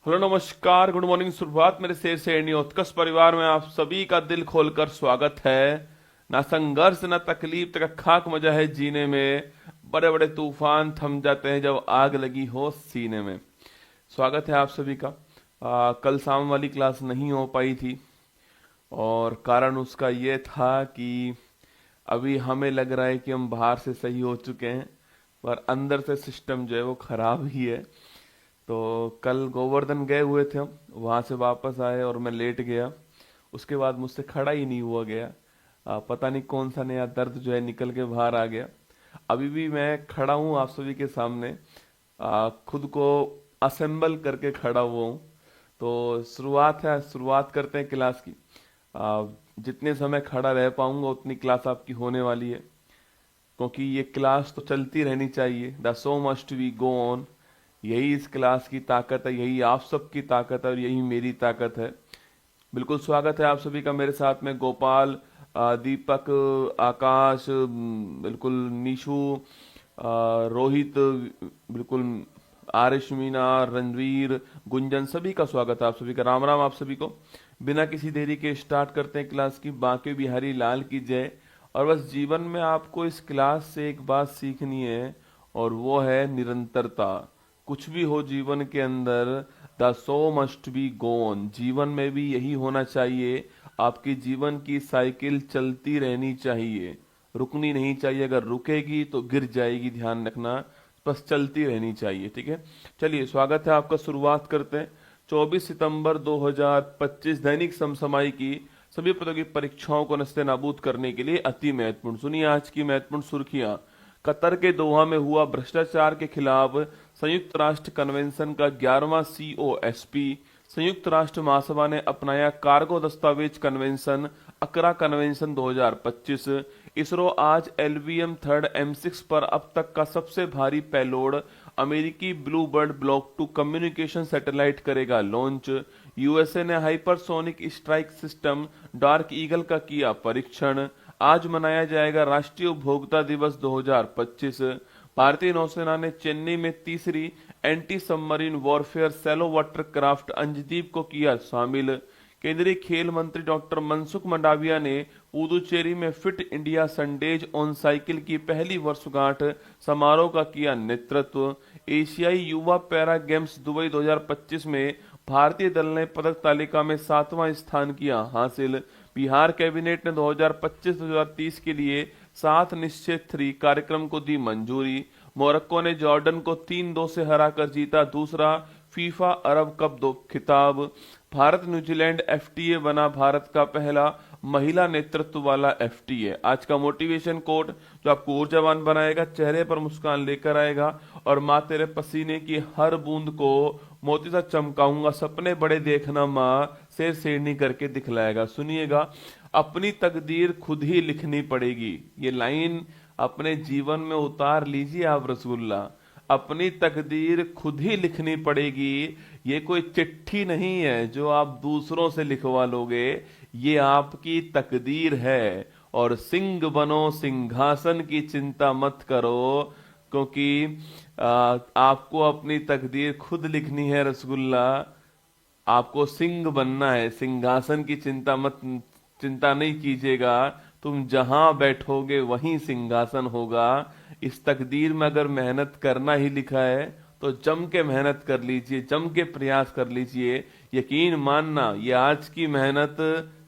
हेलो, नमस्कार, गुड मॉर्निंग, सुप्रभात मेरे शेर से उत्कर्ष परिवार में आप सभी का दिल खोलकर स्वागत है। ना संघर्ष ना तकलीफ तक खाक मजा है जीने में, बड़े बड़े तूफान थम जाते हैं जब आग लगी हो सीने में। स्वागत है आप सभी का। कल शाम वाली क्लास नहीं हो पाई थी और कारण उसका ये था कि अभी हमें लग रहा है कि हम बाहर से सही हो चुके हैं, पर अंदर से सिस्टम जो है वो खराब ही है। तो कल गोवर्धन गए हुए थे हम, वहां से वापस आए और मैं लेट गया। उसके बाद मुझसे खड़ा ही नहीं हुआ गया। पता नहीं कौन सा नया दर्द जो है निकल के बाहर आ गया। अभी भी मैं खड़ा हूँ आप सभी के सामने, खुद को असेंबल करके खड़ा हुआ हूँ। तो शुरुआत करते हैं क्लास की। जितने समय खड़ा रह पाऊंगा उतनी क्लास आपकी होने वाली है, क्योंकि ये क्लास तो चलती रहनी चाहिए। The show must we go on, यही इस क्लास की ताकत है, यही आप सबकी ताकत है और यही मेरी ताकत है। बिल्कुल स्वागत है आप सभी का मेरे साथ में। गोपाल, दीपक, आकाश, बिल्कुल निशु, रोहित, बिल्कुल आरिश, मीना, रणवीर, गुंजन, सभी का स्वागत है आप सभी का। राम राम आप सभी को। बिना किसी देरी के स्टार्ट करते हैं क्लास की। बांके बिहारी लाल की जय। और बस जीवन में आपको इस क्लास से एक बात सीखनी है, और वो है निरंतरता। कुछ भी हो जीवन के अंदर, द शो मस्ट बी गोन, जीवन में भी यही होना चाहिए। आपकी जीवन की साइकिल चलती रहनी चाहिए, रुकनी नहीं चाहिए। अगर रुकेगी तो गिर जाएगी, ध्यान रखना। बस चलती रहनी चाहिए, ठीक है। चलिए, स्वागत है आपका। शुरुआत करते हैं। 24 सितंबर 2025 दैनिक समसामयिक की सभी पदों की परीक्षाओं को नस्ते नाबूद करने के लिए अति महत्वपूर्ण। सुनिए आज की महत्वपूर्ण सुर्खियां। कतर के दोहा में हुआ भ्रष्टाचार के खिलाफ संयुक्त राष्ट्र कन्वेंशन का 11वां COSP। संयुक्त राष्ट्र महासभा ने अपनाया कार्गो दस्तावेज कन्वेंशन, अकरा कन्वेंशन 2025। इसरो आज LVM 3 M6 पर अब तक का सबसे भारी पेलोड अमेरिकी blue bird block 2 communication satellite करेगा लॉन्च। USA ने hypersonic strike system dark eagle का किया परीक्षण। आज मनाया जाएगा राष्ट्रीय उपभोक्ता दिवस 2025। भारतीय नौसेना ने चेन्नई में तीसरी anti submarine warfare shallow water craft Anjadip को किया शामिल। केंद्रीय खेल मंत्री डॉक्टर मनसुख मंडाविया ने पुदुचेरी में fit India Sundays on cycle की पहली वर्षगांठ समारोह का किया नेतृत्व। एशियाई युवा पैरा गेम्स दुबई 2025 में भारतीय दल ने पदक तालिका में 7वां स्थान किया हासिल। बिहार कैबिनेट ने 2025-2030 के लिए 7 निश्चय 3 कार्यक्रम को दी मंजूरी। मोरक्को ने जॉर्डन को 3-2 से हराकर जीता दूसरा फीफा अरब कप दो खिताब। भारत न्यूजीलैंड एफटीए बना भारत का पहला महिला नेतृत्व वाला एफटीए। आज का मोटिवेशन कोट जो आपको ऊर्जावान बनाएगा, चेहरे पर मुस्कान लेकर आएगा और माँ तेरे पसीने की हर बूंद को मोती सा चमकाऊंगा, सपने बड़े देखना माँ, शेर शेरनी करके दिखलाएगा। सुनिएगा, अपनी तकदीर खुद ही लिखनी पड़ेगी। ये लाइन अपने जीवन में उतार लीजिए आप रसूलुल्लाह। अपनी तकदीर खुद ही लिखनी पड़ेगी। ये कोई चिट्ठी नहीं है जो आप दूसरों से लिखवा लोगे, ये आपकी तकदीर है। और सिंह बनो, सिंहासन की चिंता मत करो, क्योंकि आपको अपनी तकदीर खुद लिखनी है रसगुल्ला। आपको सिंह बनना है, सिंहासन की चिंता नहीं कीजिएगा। तुम जहां बैठोगे वहीं सिंहासन होगा। इस तकदीर में अगर मेहनत करना ही लिखा है तो जम के मेहनत कर लीजिए, जम के प्रयास कर लीजिए। यकीन मानना, ये आज की मेहनत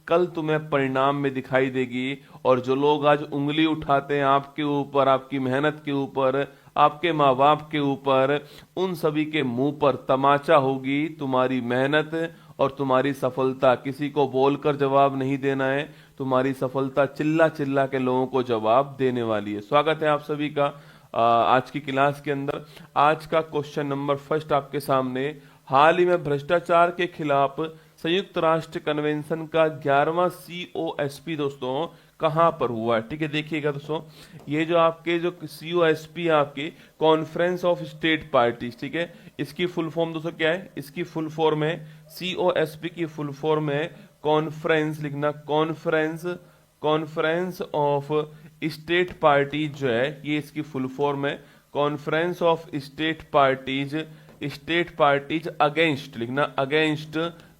कल तुम्हें परिणाम में दिखाई देगी। और जो लोग आज उंगली उठाते हैं आपके ऊपर, आपकी मेहनत के ऊपर, आपके माँ बाप के ऊपर, उन सभी के मुंह पर तमाचा होगी तुम्हारी मेहनत और तुम्हारी सफलता। किसी को बोलकर जवाब नहीं देना है, तुम्हारी सफलता चिल्ला चिल्ला के लोगों को जवाब देने वाली है। स्वागत है आप सभी का आज की क्लास के अंदर। आज का क्वेश्चन नंबर फर्स्ट आपके सामने। हाल ही में भ्रष्टाचार के खिलाफ संयुक्त राष्ट्र कन्वेंशन का 11वां COSP दोस्तों कहां पर हुआ है? ठीक है, देखिएगा दोस्तों, ये जो आपके जो COSP है आपकी कॉन्फ्रेंस ऑफ स्टेट पार्टीज, ठीक है, इसकी फुल फॉर्म दोस्तों क्या है? इसकी फुल फॉर्म है COSP की फुल फॉर्म है कॉन्फ्रेंस, लिखना कॉन्फ्रेंस ऑफ स्टेट पार्टीज जो है, ये इसकी फुल फॉर्म है conference of state parties against, लिखना अगेंस्ट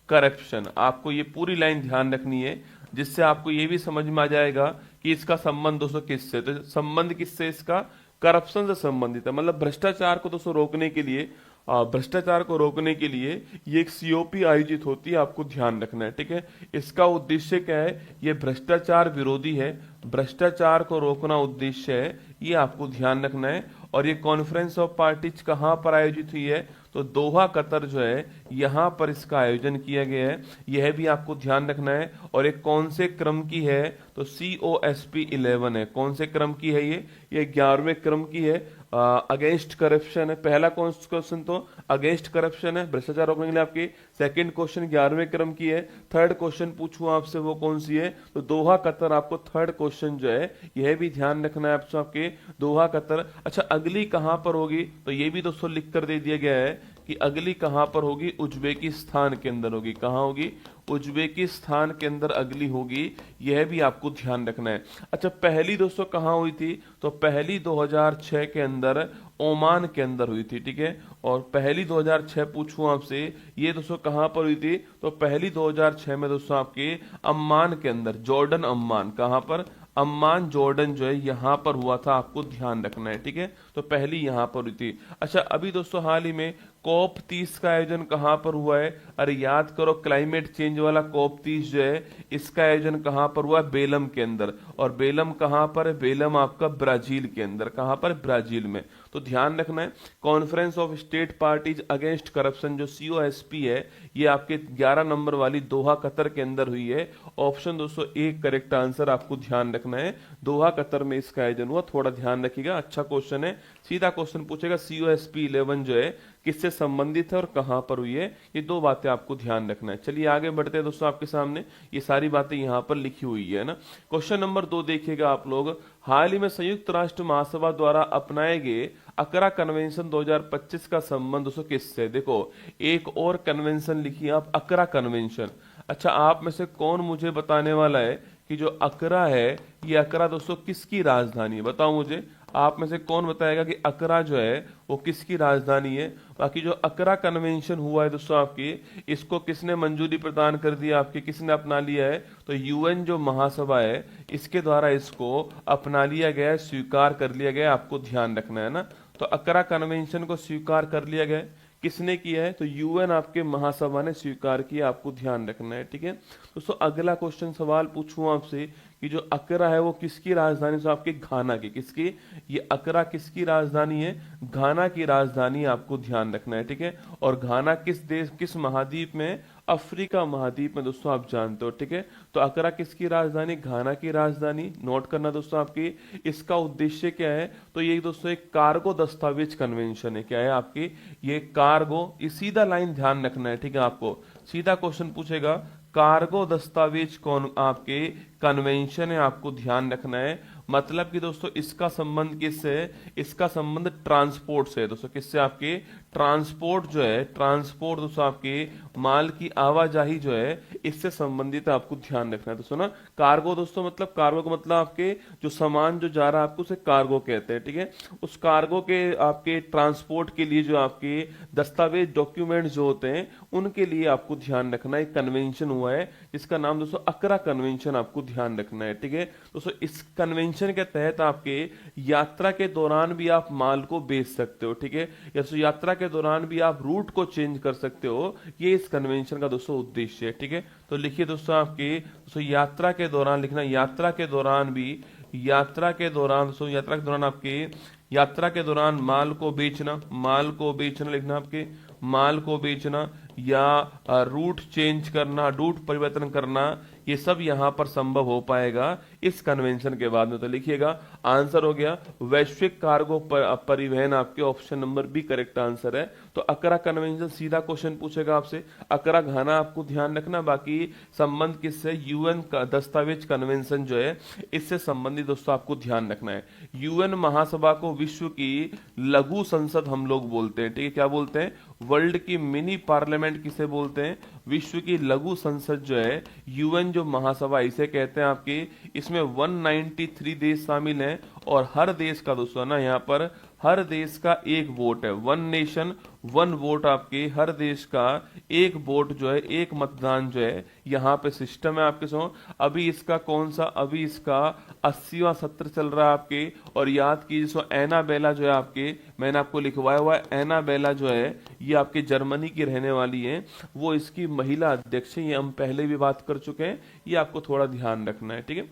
करप्शन। आपको ये पूरी लाइन ध्यान रखनी है, जिससे आपको ये भी समझ में आ जाएगा कि इसका संबंध दोस्तों किससे। तो संबंध किससे? इसका करप्शन से संबंधित है। मतलब भ्रष्टाचार को दोस्तों रोकने के लिए, भ्रष्टाचार को रोकने के लिए ये एक COP आयोजित होती है, आपको ध्यान रखना है। ठीक है, इसका उद्देश्य क्या है? ये भ्रष्टाचार विरोधी है, भ्रष्टाचार को रोकना उद्देश्य है, ये आपको ध्यान रखना है। और ये कॉन्फ्रेंस ऑफ पार्टीज कहां पर आयोजित हुई है? तो दोहा कतर जो है, यहां पर इसका आयोजन किया गया है, यह भी आपको ध्यान रखना है। और एक कौन से क्रम की है? तो COSP 11 है। कौन से क्रम की है ये 11वें क्रम की है। अगेंस्ट करप्शन है पहला क्वेश्चन, तो अगेंस्ट करप्शन है, भ्रष्टाचार रोकने के लिए आपकी। सेकंड क्वेश्चन 11वें क्रम की है। थर्ड क्वेश्चन पूछूं आपसे, वो कौन सी है? तो दोहा कतर आपको थर्ड क्वेश्चन जो है, यह भी ध्यान रखना है आपके, दोहा कतर। अच्छा, अगली कहां पर होगी? तो ये भी दोस्तों लिख कर दे दिया गया है कि अगली कहां पर होगी? उज्बेकिस्तान के अंदर होगी। कहां होगी? उज्बेकिस्तान के अंदर अगली होगी, यह भी आपको ध्यान रखना है। अच्छा, पहली दोस्तों कहां हुई थी? तो पहली 2006 के अंदर ओमान के अंदर हुई थी। ठीक है, और पहली 2006 पूछूं आपसे, ये दोस्तों कहां पर हुई थी? तो पहली 2006 में दोस्तों आपके अम्मान के अंदर, जॉर्डन अम्मान। कहां पर? अम्मान जॉर्डन जो है यहां पर हुआ था, आपको ध्यान रखना है। ठीक है, तो पहली यहां पर हुई थी। अच्छा, अभी दोस्तों हाल ही में COP 30 का आयोजन कहां पर हुआ है? अरे याद करो, क्लाइमेट चेंज वाला COP 30 जो है, इसका आयोजन कहां पर हुआ है? बेलम के अंदर। और बेलम कहां पर है? बेलम आपका ब्राजील के अंदर। कहां पर? ब्राजील में। तो ध्यान रखना है, conference of state parties against corruption जो COSP है, ये आपके 11 नंबर वाली दोहा कतर के अंदर हुई है। ऑप्शन दोस्तों एक करेक्ट आंसर आपको ध्यान रखना है, दोहा कतर में इसका आयोजन हुआ। थोड़ा ध्यान रखिएगा, अच्छा क्वेश्चन है। सीधा क्वेश्चन पूछेगा COSP 11 जो है किससे संबंधित है और कहां पर हुई है, ये दो बातें आपको ध्यान रखना है। चलिए आगे बढ़ते हैं दोस्तों, आपके सामने ये सारी बातें यहां पर लिखी हुई है ना। क्वेश्चन नंबर 2 देखिएगा आप लोग। हाल ही में संयुक्त राष्ट्र महासभा द्वारा अपनाए गए अकरा कन्वेंशन 2025 का संबंध दोस्तों किससे? देखो, एक और कन्वेंशन लिखिए आप, अकरा कन्वेंशन। अच्छा, आप में से कौन मुझे बताने वाला है कि जो अकरा है, ये अकरा दोस्तों किसकी राजधानी है? बताओ मुझे, आप में से कौन बताएगा कि अकरा जो है वो किसकी राजधानी है? बाकी जो अकरा कन्वेंशन हुआ है दोस्तों आपकी, इसको किसने मंजूरी प्रदान कर दी आपकी, किसने अपना लिया है? तो UN जो महासभा है, इसके द्वारा इसको अपना लिया गया है, स्वीकार कर लिया गया है। आपको ध्यान रखना है ना। तो अकरा कन्वेंशन को स्वीकार कर लिया गया है, किसने किया है? तो UN आपके महासभा ने स्वीकार किया, आपको ध्यान रखना है। ठीक है दोस्तों, अगला क्वेश्चन सवाल पूछूं आपसे ये जो अकरा है वो किसकी राजधानी, तो आपके घाना की, किसकी, ये अकरा किसकी राजधानी है, घाना की राजधानी, आपको ध्यान रखना है, ठीक है। और घाना किस देश, किस महाद्वीप में, अफ्रीका महाद्वीप में दोस्तों, आप जानते हो, ठीक है। तो अकरा किसकी राजधानी, घाना की राजधानी, नोट करना दोस्तों आपकी। इसका उद्देश्य क्या है, तो ये दोस्तों एक कार्गो दस्तावेज कन्वेंशन है, क्या है आपकी, ये कार्गो, ये सीधा लाइन ध्यान रखना है, ठीक है। आपको सीधा क्वेश्चन पूछेगा, कार्गो दस्तावेज कौन आपके कन्वेंशन है, आपको ध्यान रखना है। मतलब कि दोस्तों इसका संबंध किससे है, इसका संबंध ट्रांसपोर्ट से है दोस्तों, किससे, आपके ट्रांसपोर्ट जो है, ट्रांसपोर्ट दोस्तों आपके माल की आवाजाही जो है, इससे संबंधित है, आपको ध्यान रखना है दोस्तों ना। कार्गो दोस्तों मतलब, कार्गो का मतलब आपके जो सामान जो जा रहा है आपको उसे कार्गो कहते हैं, ठीक है। उस कार्गो के आपके ट्रांसपोर्ट के लिए जो आपके दस्तावेज, डॉक्यूमेंट जो होते हैं, उनके लिए आपको ध्यान रखना, एक कन्वेंशन हुआ है जिसका नाम दोस्तों अकरा कन्वेंशन, आपको ध्यान रखना है, ठीक है दोस्तों। इस कन्वेंशन के तहत आपके यात्रा के दौरान भी आप माल को बेच सकते हो, ठीक है, या तो यात्रा के दौरान भी आप रूट को चेंज कर सकते हो, ये इस कन्वेंशन का दोस्तों उद्देश्य है, ठीक है। तो लिखिए दोस्तों आपके दोस्तों यात्रा के दौरान लिखना, यात्रा के दौरान भी, यात्रा के दौरान दोस्तों, यात्रा के दौरान आपके, यात्रा के दौरान माल को बेचना, माल को बेचना लिखना आपके, माल को बेचना या रूट चेंज करना, रूट परिवर्तन करना, ये सब यहां पर संभव हो पाएगा इस कन्वेंशन के बाद में। तो लिखिएगा आंसर हो गया वैश्विक कार्गो परिवहन, आपके option number B correct answer है। तो अकरा कन्वेंशन, सीधा क्वेश्चन पूछेगा आपसे, अकरा घाना आपको ध्यान रखना, बाकी संबंध किससे, यूएन का दस्तावेज कन्वेंशन जो है इससे संबंधित दोस्तों आपको ध्यान रखना है। यूएन महासभा को विश्व की लघु संसद हम लोग बोलते हैं, ठीक है, क्या बोलते हैं, वर्ल्ड की मिनी पार्लियामेंट किसे बोलते हैं, विश्व की लघु संसद जो है, यूएन जो महासभा इसे कहते हैं आपकी। इसमें 193 देश शामिल हैं और हर देश का दोस्तों ना, यहाँ पर हर देश का एक वोट है, वन नेशन वन वोट, आपके हर देश का एक वोट जो है, एक मतदान जो है, यहाँ पे सिस्टम है आपके सो। अभी इसका कौन सा, अभी इसका 80वां सत्र चल रहा है आपके। और याद कीजिए सो एना बेला जो है आपके, मैंने आपको लिखवाया हुआ है, एना बेला जो है ये आपके जर्मनी की रहने वाली है, वो इसकी महिला अध्यक्ष है, ये हम पहले भी बात कर चुके हैं, ये आपको थोड़ा ध्यान रखना है, ठीक है।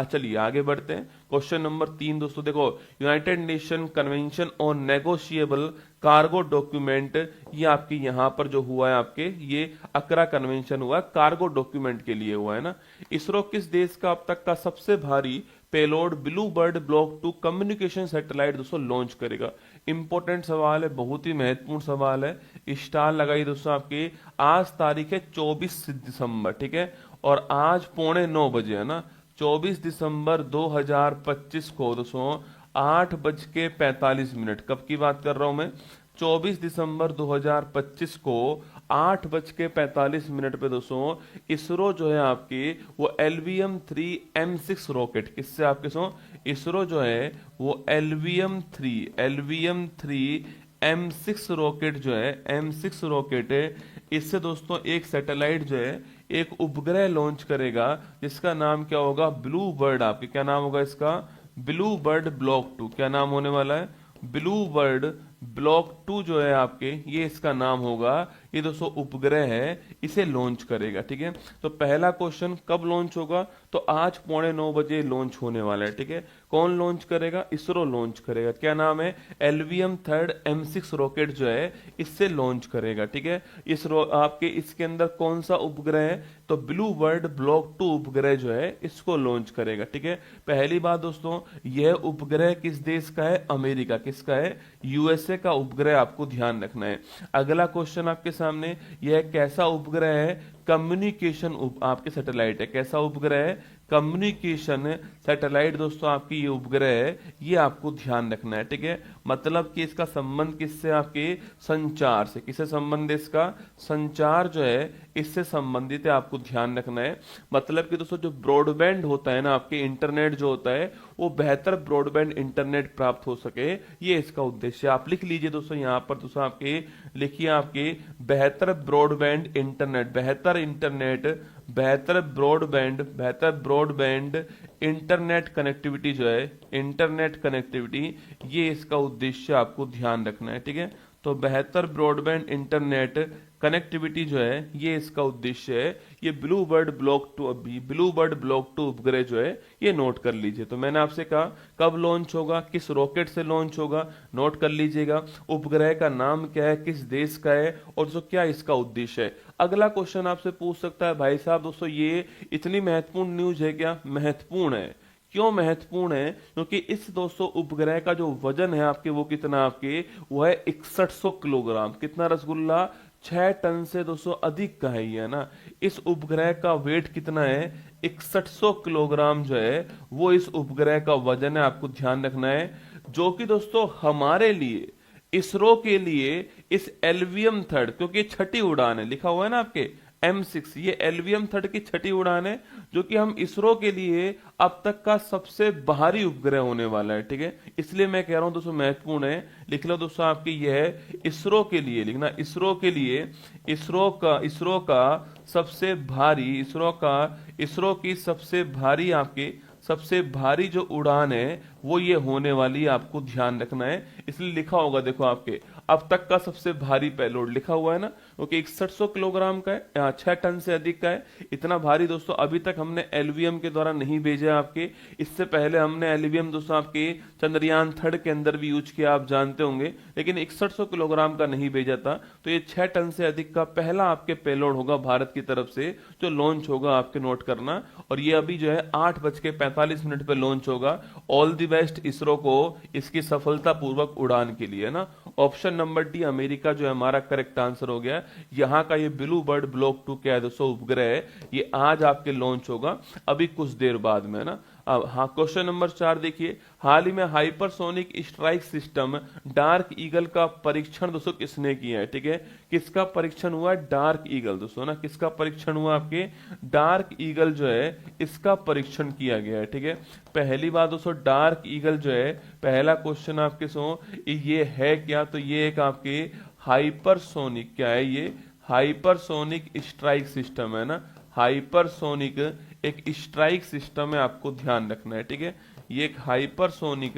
चलिए आगे बढ़ते हैं। क्वेश्चन नंबर 3 दोस्तों देखो, United nation convention on negotiable cargo document, ये आपके यहाँ पर जो हुआ है आपके, ये अकरा कन्वेंशन हुआ है, कार्गो डॉक्यूमेंट के लिए हुआ है ना। इसरो किस देश का अब तक का सबसे भारी payload blue bird block 2 communication satellite दोस्तों लॉन्च करेगा। इंपॉर्टेंट सवाल है, बहुत ही महत्वपूर्ण सवाल है। स्टार लगाई दोस्तों आपकी, आज तारीख है 24 दिसंबर, ठीक है, और आज 8:45 है ना, 24 दिसंबर 2025 को दोस्तों 8:45, कब की बात कर रहा हूं मैं, 24 दिसंबर 2025 को 8:45 पे दोस्तों इसरो जो है आपकी वो LVM-3 M6 रॉकेट, किससे आपके सो इसरो जो है वो LVM-3 M6 रॉकेट जो है, M6 रॉकेट है, इससे दोस्तों एक सैटेलाइट जो है, एक उपग्रह लॉन्च करेगा जिसका नाम क्या होगा, ब्लू बर्ड, आपके क्या नाम होगा इसका, ब्लू बर्ड ब्लॉक 2, क्या नाम होने वाला है, ब्लू बर्ड ब्लॉक 2 जो है आपके, ये इसका नाम होगा। ये दोस्तों उपग्रह है, इसे लॉन्च करेगा, ठीक है। तो पहला क्वेश्चन कब लॉन्च होगा, तो आज 8:45 लॉन्च होने वाला है, ठीक है। कौन लॉन्च करेगा, इसरो लॉन्च करेगा, क्या नाम है, LVM-3 M6 रॉकेट जो है इससे लॉन्च करेगा, ठीक है। इस आपके इसके अंदर कौन सा उपग्रह है, तो ब्लू बर्ड ब्लॉक 2 उपग्रह जो है इसको लॉन्च करेगा, ठीक है। पहली बात दोस्तों, यह उपग्रह किस देश का है, अमेरिका, किसका है, यूएसए का उपग्रह, आपको ध्यान रखना है। अगला क्वेश्चन आपके सामने, यह कैसा उपग्रह है, कम्युनिकेशन आपके सैटेलाइट है, कैसा उपग्रह है, कम्युनिकेशन सैटेलाइट दोस्तों आपकी ये उपग्रह है, ये आपको ध्यान रखना है, ठीक है। मतलब कि इसका संबंध किससे, आपके संचार से, किससे संबंध है इसका, संचार जो है इससे संबंधित है, आपको ध्यान रखना है। मतलब कि दोस्तों जो ब्रॉडबैंड होता है ना आपके, इंटरनेट जो होता है वो बेहतर ब्रॉडबैंड इंटरनेट प्राप्त हो सके, ये इसका उद्देश्य। आप लिख लीजिए दोस्तों यहाँ पर दोस्तों आपके, लिखिए आपके बेहतर ब्रॉडबैंड इंटरनेट, बेहतर इंटरनेट, बेहतर ब्रॉडबैंड इंटरनेट कनेक्टिविटी जो है, इंटरनेट कनेक्टिविटी, ये इसका उद्देश्य आपको ध्यान रखना है, ठीक है। तो बेहतर ब्रॉडबैंड इंटरनेट कनेक्टिविटी जो है ये इसका उद्देश्य है। ये ब्लू बर्ड ब्लॉक 2 उपग्रह जो है ये नोट कर लीजिए। तो मैंने आपसे कहा कब लॉन्च होगा, किस रॉकेट से लॉन्च होगा, नोट कर लीजिएगा। उपग्रह का नाम क्या है, किस देश का है, और दोस्तों क्या इसका उद्देश्य है। अगला क्वेश्चन आपसे पूछ सकता है भाई साहब दोस्तों ये इतनी महत्वपूर्ण न्यूज है क्या? महत्वपूर्ण है। क्यों महत्वपूर्ण है? क्योंकि इस दोस्तों उपग्रह का जो वजन है आपके वो कितना आपके वो है 6100 किलोग्राम। कितना रसगुल्ला? 6 टन से दोस्तों अधिक का है ये ना। इस उपग्रह का वेट कितना है? 6100 किलोग्राम जो है वो इस उपग्रह का वजन है, आपको ध्यान रखना है। जो कि दोस्तों हमारे लिए, इसरो के लिए इस एलवीएम थर्ड, क्योंकि छठी उड़ान है, लिखा हुआ है ना आपके M6, ये एलवीएम थर्ड की छठी उड़ान है जो कि हम इसरो के लिए अब तक का सबसे भारी उपग्रह होने वाला है। ठीक है, इसलिए मैं कह रहा हूं दोस्तों महत्वपूर्ण है। लिख लो दोस्तों आपकी यह है इसरो के लिए, लिखना इसरो के लिए, इसरो का सबसे भारी, इसरो की सबसे भारी आपके सबसे भारी जो उड़ान है वो ये होने वाली है, आपको ध्यान रखना है। इसलिए लिखा होगा देखो आपके अब तक का सबसे भारी पेलोड लिखा हुआ है ना, क्योंकि 6100 किलोग्राम का है, यहाँ 6 टन से अधिक का है। इतना भारी दोस्तों अभी तक हमने एलवीएम के द्वारा नहीं भेजा है आपके। इससे पहले हमने एलवीएम दोस्तों आपके चंद्रयान थर्ड के अंदर भी यूज किया, आप जानते होंगे, लेकिन 6100 किलोग्राम का नहीं भेजा था। तो ये 6 टन से अधिक का पहला आपके पेलोड होगा भारत की तरफ से जो लॉन्च होगा, आपके नोट करना। और ये अभी जो है 8:45 पे लॉन्च होगा। ऑल द बेस्ट इसरो को इसकी सफलतापूर्वक उड़ान के लिए ना। ऑप्शन नंबर डी अमेरिका जो है हमारा करेक्ट आंसर हो गया। यहाँ का ये ब्लू बर्ड ब्लॉक 2 क्या है दोस्तों उपग्रह है, ये आज आपके लॉन्च होगा अभी कुछ देर बाद में ना। अब हाँ, क्वेश्चन नंबर 4 देखिए, हाल ही में hypersonic strike system dark eagle का परीक्षण दोस्तों किसने किया है? ठीक है, किसका परीक्षण हुआ? डार्क ईगल दोस्तों ना, किसका परीक्षण हुआ? आपके डार्क ईगल जो है इसका परीक्षण किया गया है। ठीक है, पहली बात दोस्तों डार्क ईगल जो है, पहला क्वेश्चन आपके सो ये है क्या? तो ये एक आपके हाइपरसोनिक क्या है? ये हाइपरसोनिक स्ट्राइक सिस्टम है ना। हाइपरसोनिक एक स्ट्राइक सिस्टम है, आपको ध्यान रखना है। ठीक है, ये एक हाइपरसोनिक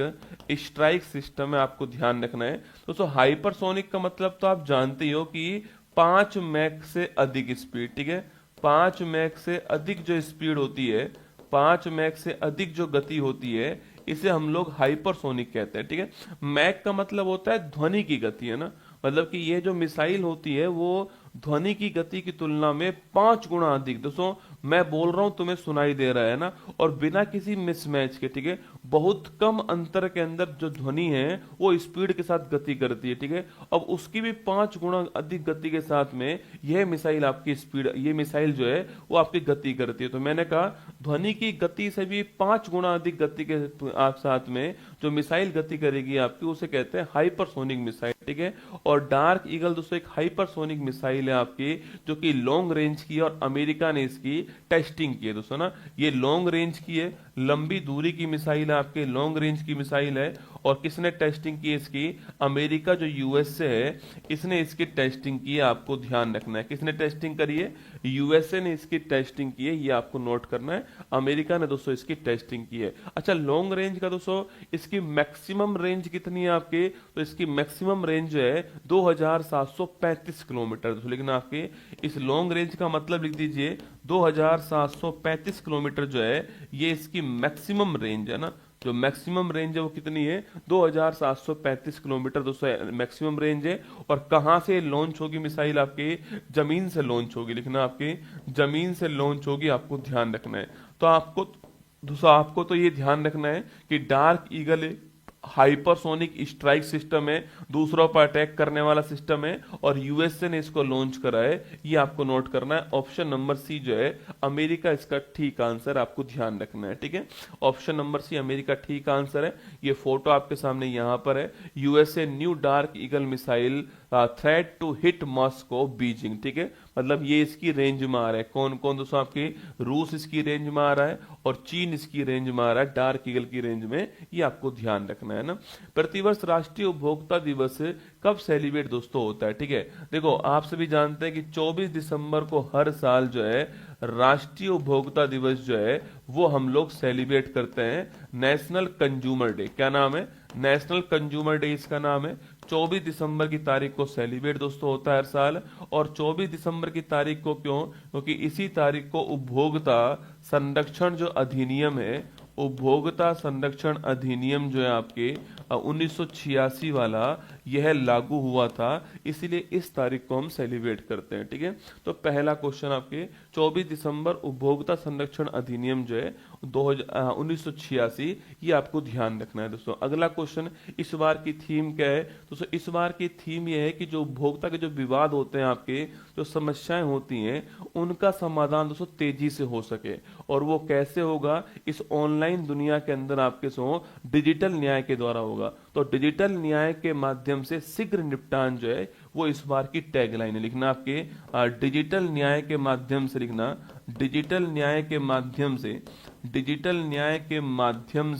स्ट्राइक सिस्टम है, आपको ध्यान रखना है। दोस्तों हाइपरसोनिक का मतलब तो आप जानते ही हो कि 5 मैक से अधिक स्पीड। ठीक है, 5 मैक से अधिक जो स्पीड होती है, 5 मैक से अधिक जो गति होती है, इसे हम लोग हाइपरसोनिक कहते हैं। ठीक है, मैक का मतलब होता है ध्वनि की गति है ना, मतलब कि ये जो मिसाइल होती है वो ध्वनि की गति की तुलना में 5 गुना अधिक। दोस्तों मैं बोल रहा हूं तुम्हें सुनाई दे रहा है ना, और बिना किसी मिसमैच के। ठीक है, बहुत कम अंतर के अंदर जो ध्वनि है वो स्पीड के साथ गति करती है। ठीक है, अब उसकी भी 5 गुना अधिक गति के साथ में यह मिसाइल आपकी स्पीड, ये मिसाइल जो है वो आपकी गति करती है। तो मैंने कहा ध्वनि की गति से भी 5 गुना अधिक गति के आप साथ में जो मिसाइल गति करेगी आपकी, उसे कहते हैं हाइपरसोनिक मिसाइल। ठीक है, और डार्क ईगल दोस्तों एक हाइपरसोनिक मिसाइल है आपकी, जो कि लॉन्ग रेंज की है, और अमेरिका ने इसकी टेस्टिंग की है दोस्तों ना। ये लॉन्ग रेंज की है, लंबी दूरी की मिसाइल है आपके, लॉन्ग रेंज की मिसाइल है। और किसने टेस्टिंग की इसकी? अमेरिका जो यूएसए है, इसने इसकी टेस्टिंग की है, आपको ध्यान रखना है। किसने टेस्टिंग करी है? यूएसए ने इसकी टेस्टिंग की है, ये आपको नोट करना है। अमेरिका ने दोस्तों इसकी टेस्टिंग की है। अच्छा, लॉन्ग रेंज का दोस्तों इसकी मैक्सिमम रेंज कितनी है आपके? तो इसकी मैक्सिमम रेंज जो है 2735 किलोमीटर दोस्तों। लेकिन आपके इस लॉन्ग रेंज का मतलब लिख दीजिए 2735 किलोमीटर जो है ये इसकी मैक्सिमम रेंज है ना। जो मैक्सिमम रेंज है वो कितनी है? 2735 किलोमीटर दोस्तों मैक्सिमम रेंज है। और कहां से लॉन्च होगी मिसाइल? आपके जमीन से लॉन्च होगी, लिखना आपके जमीन से लॉन्च होगी, आपको ध्यान रखना है। तो आपको तो ये ध्यान रखना है कि dark eagle hypersonic strike system है, दूसरों पर अटैक करने वाला सिस्टम है, और यूएसए ने इसको लॉन्च करा है, ये आपको नोट करना है। ऑप्शन नंबर सी जो है अमेरिका इसका ठीक आंसर, आपको ध्यान रखना है। ठीक है, ऑप्शन नंबर सी अमेरिका ठीक आंसर है। ये फोटो आपके सामने यहां पर है, USA new dark eagle missile threat to hit Moscow Beijing. ठीक है, मतलब ये इसकी रेंज में आ रहा है। कौन कौन दोस्तों? आपके रूस इसकी रेंज में आ रहा है, और चीन इसकी रेंज में आ रहा है, डार्क ईगल की रेंज में, ये आपको ध्यान रखना है ना। प्रतिवर्ष राष्ट्रीय उपभोक्ता दिवस कब सेलिब्रेट दोस्तों होता है? ठीक है, देखो आप सभी जानते हैं कि 24 दिसंबर को हर साल जो है राष्ट्रीय उपभोक्ता दिवस जो है वो हम लोग सेलिब्रेट करते हैं, नेशनल कंज्यूमर डे। क्या नाम है? नेशनल कंज्यूमर डे इसका नाम है। 24 दिसंबर की तारीख को सेलिब्रेट दोस्तों होता है हर साल। और 24 दिसंबर की तारीख को क्यों? क्योंकि इसी तारीख को उपभोक्ता संरक्षण जो अधिनियम है, उपभोक्ता संरक्षण अधिनियम जो है आपके 1986 वाला, यह लागू हुआ था, इसीलिए इस तारीख को हम सेलिब्रेट करते हैं। ठीक है, तो पहला क्वेश्चन आपके 24 दिसंबर उपभोक्ता संरक्षण अधिनियम जो है 1986, ये आपको ध्यान रखना है दोस्तों। अगला क्वेश्चन, इस बार की थीम क्या है दोस्तों? इस बार की थीम ये है कि जो उपभोक्ता के जो विवाद होते हैं, आपके जो समस्याएं होती हैं, उनका समाधान दोस्तों तेजी से हो सके। और वो कैसे होगा? इस ऑनलाइन दुनिया के अंदर आपके सो डिजिटल न्याय के द्वारा होगा। तो डिजिटल न्याय के माध्यम से शीघ्र निपटान जो है, वो इस बार की टैगलाइन है। लिखना आपके डिजिटल न्याय के माध्यम से, लिखना डिजिटल न्याय के माध्यम से, डिजिटल न्याय के माध्यम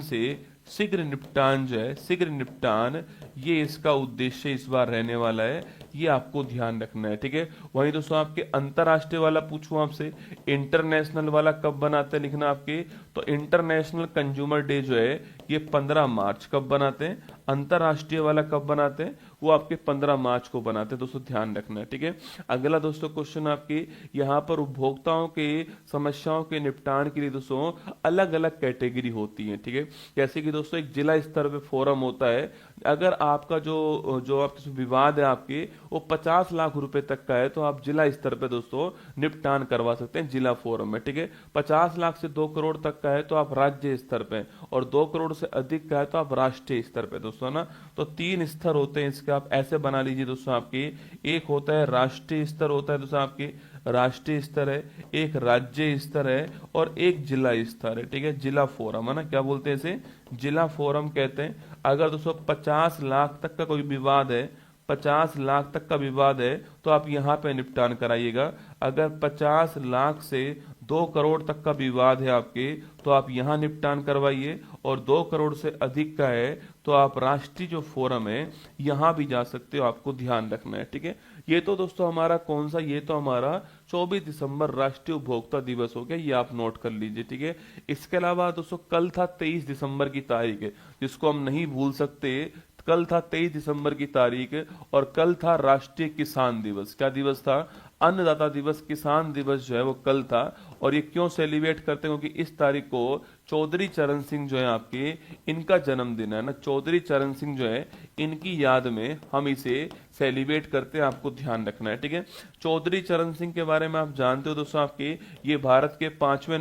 से शीघ्र निपटान जो है, शीघ्र निपटान, ये इसका उद्देश्य इस बार रहने वाला है, ये आपको ध्यान रखना है। ठीक है, वहीं दोस्तों आपके अंतरराष्ट्रीय वाला पूछूं आपसे, इंटरनेशनल वाला कब बनाते हैं? लिखना आपके, तो इंटरनेशनल कंज्यूमर डे जो है ये 15 मार्च कब बनाते हैं? अंतरराष्ट्रीय वाला कब बनाते हैं? वो आपके 15 मार्च को बनाते हैं दोस्तों, ध्यान रखना है। ठीक है, अगला दोस्तों क्वेश्चन आपके यहाँ पर उपभोक्ताओं के समस्याओं के निपटान के लिए दोस्तों अलग अलग कैटेगरी होती है। ठीक है, जैसे कि दोस्तों एक जिला स्तर पे फोरम होता है। अगर आपका जो आपके विवाद है आपके वो 50 लाख रुपए तक का है, तो आप जिला स्तर पे दोस्तों निपटान करवा सकते हैं जिला फोरम में। ठीक है, 50 लाख से 2 करोड़ तक का है तो आप राज्य स्तर पे, और 2 करोड़ से अधिक का है तो आप राष्ट्रीय स्तर पे दोस्तों ना। तो 3 स्तर होते हैं इसके, आप ऐसे बना लीजिए दोस्तों आपके। एक होता है राष्ट्रीय स्तर, होता है दोस्तों आपके राष्ट्रीय स्तर है, एक राज्य स्तर है, और एक जिला स्तर है। ठीक है, जिला फोरम है ना, क्या बोलते हैं इसे? जिला फोरम कहते हैं। अगर दोस्तों 50 लाख तक का कोई विवाद है, 50 लाख तक का विवाद है, तो आप यहाँ पे निपटान कराइएगा। अगर 50 लाख से 2 करोड़ तक का विवाद है आपके, तो आप यहाँ निपटान करवाइए। और 2 करोड़ से अधिक का है तो आप राष्ट्रीय जो फोरम है यहाँ भी जा सकते हो, आपको ध्यान रखना है। ठीक है, ये तो दोस्तों हमारा कौन सा, ये तो हमारा 24 दिसंबर राष्ट्रीय उपभोक्ता दिवस हो गया, ये आप नोट कर लीजिए। ठीक है, इसके अलावा दोस्तों कल था 23 दिसंबर की तारीख है, जिसको हम नहीं भूल सकते। कल था 23 दिसंबर की तारीख, और कल था राष्ट्रीय किसान दिवस। क्या दिवस था? अन्नदाता दिवस, किसान दिवस जो है वो कल था। और ये क्यों सेलिब्रेट करते हैं? क्योंकि इस तारीख को चौधरी चरण सिंह जो है आपके, इनका जन्मदिन है ना। चौधरी चरण सिंह जो है, इनकी याद में हम इसे सेलिब्रेट करते हैं, आपको ध्यान रखना है। ठीक है, चौधरी चरण सिंह के बारे में आप जानते हो दोस्तों आपके, ये भारत के 5वें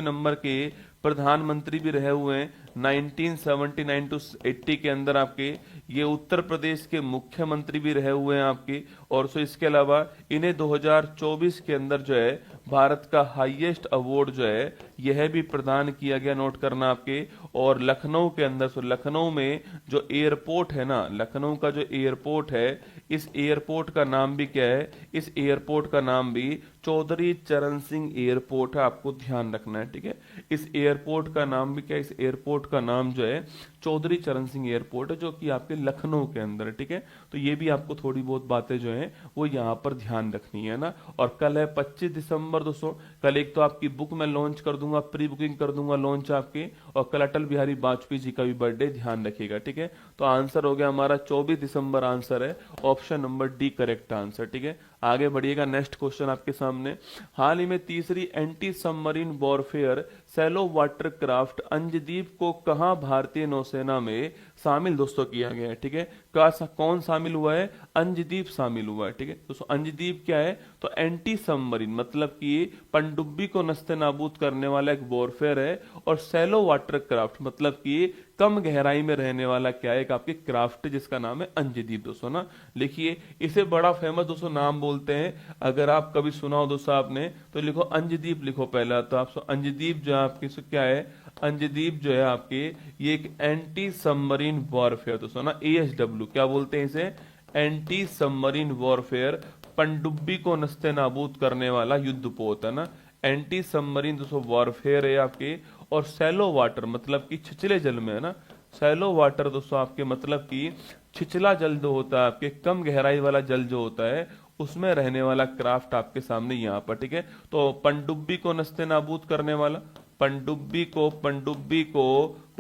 नंबर के प्रधानमंत्री भी रहे हुए हैं 1979 टू 80 के अंदर आपके। ये उत्तर प्रदेश के मुख्यमंत्री भी रहे हुए हैं आपके। और सो इसके अलावा इन्हें 2024 के अंदर जो है भारत का हाईएस्ट अवार्ड जो है यह भी प्रदान किया गया, नोट करना आपके। और लखनऊ के अंदर, सो लखनऊ में जो एयरपोर्ट है ना, लखनऊ का जो एयरपोर्ट है, इस एयरपोर्ट का नाम भी क्या है? इस एयरपोर्ट का नाम भी चौधरी चरण सिंह एयरपोर्ट है, आपको ध्यान रखना है। ठीक है, इस एयरपोर्ट का नाम भी क्या है? इस एयरपोर्ट का नाम जो है चौधरी चरण सिंह एयरपोर्ट है, जो कि आपके लखनऊ के अंदर है। ठीक है, तो ये भी आपको थोड़ी बहुत बातें जो है वो यहाँ पर ध्यान रखनी है ना। और कल है 25 दिसंबर दोस्तों, कल एक तो आपकी बुक मैं लॉन्च कर दूंगा, प्री बुकिंग कर दूंगा लॉन्च आपके। और कल अटल बिहारी वाजपेयी जी का भी बर्थडे, ध्यान रखिएगा। ठीक है, तो आंसर हो गया हमारा 24 दिसंबर, आंसर है option number D correct answer. ठीक है, आगे बढ़िएगा, नेक्स्ट क्वेश्चन आपके सामने। हाल ही में तीसरी anti submarine warfare shallow water craft Anjadip को कहां भारतीय नौसेना में शामिल दोस्तों किया गया है? ठीक है, कौन शामिल हुआ है? अंजदीप शामिल हुआ है। ठीक है दोस्तों, अंजदीप क्या है? तो एंटी सबमरीन मतलब कि पनडुब्बी को नस्ते नाबूद करने वाला एक वॉरफेयर है। और सैलो वाटर क्राफ्ट मतलब कि कम गहराई में रहने वाला क्या है? एक आपके क्राफ्ट जिसका नाम है अंजदीप दोस्तों ना। लिखिए, इसे बड़ा फेमस दोस्तों नाम बोलते हैं। अगर आप कभी सुना हो दोस्तों आपने, तो लिखो अंजदीप, लिखो पहला तो आप अंजदीप जो है आपके क्या है? अंजदीप जो है आपके ये एक एंटी सबमरीन वॉरफेयर दोस्तों ना, ASW क्या बोलते हैं इसे? एंटी सबमरीन वॉरफेयर, पनडुब्बी को नस्ते नाबूद करने वाला युद्धपोत है ना। एंटी सबमरीन दोस्तों वॉरफेयर है आपके। और सैलो वाटर मतलब कि छिछले जल में है ना। सैलो वाटर दोस्तों आपके मतलब कि छिछला जल जो होता है आपके, कम गहराई वाला जल जो होता है, उसमें रहने वाला क्राफ्ट आपके सामने यहाँ पर। ठीक है, तो पनडुब्बी को नस्ते नाबूद करने वाला, पनडुब्बी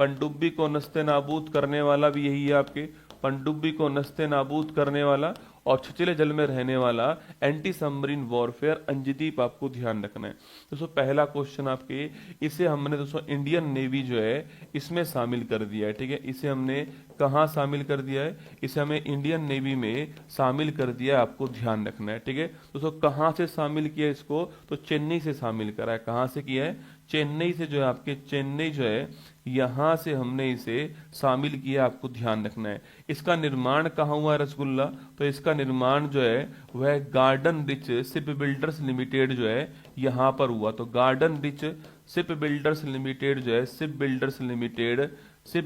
पनडुब्बी को नस्ते नाबूद करने वाला भी यही है आपके, पनडुब्बी को नस्ते नाबूद करने वाला और छिछले जल में रहने वाला एंटी सबमरीन वॉरफेयर अंजदीप आपको ध्यान रखना है। दोस्तों पहला क्वेश्चन आपके, इसे हमने दोस्तों इंडियन नेवी जो है इसमें शामिल कर दिया है, ठीक है। इसे हमने कहाँ शामिल कर दिया है, इसे हमें इंडियन नेवी में शामिल कर दिया है, आपको ध्यान रखना है, ठीक है। दोस्तों कहाँ से शामिल किया इसको, तो चेन्नई से शामिल करा है। कहाँ से किया है, चेन्नई से, जो है आपके चेन्नई जो है यहां से हमने इसे शामिल किया, आपको ध्यान रखना है। इसका निर्माण कहाँ हुआ है रसगुल्ला, तो इसका निर्माण जो है वह garden rich ship builders limited जो है यहां पर हुआ। तो garden rich ship builders limited जो है, शिप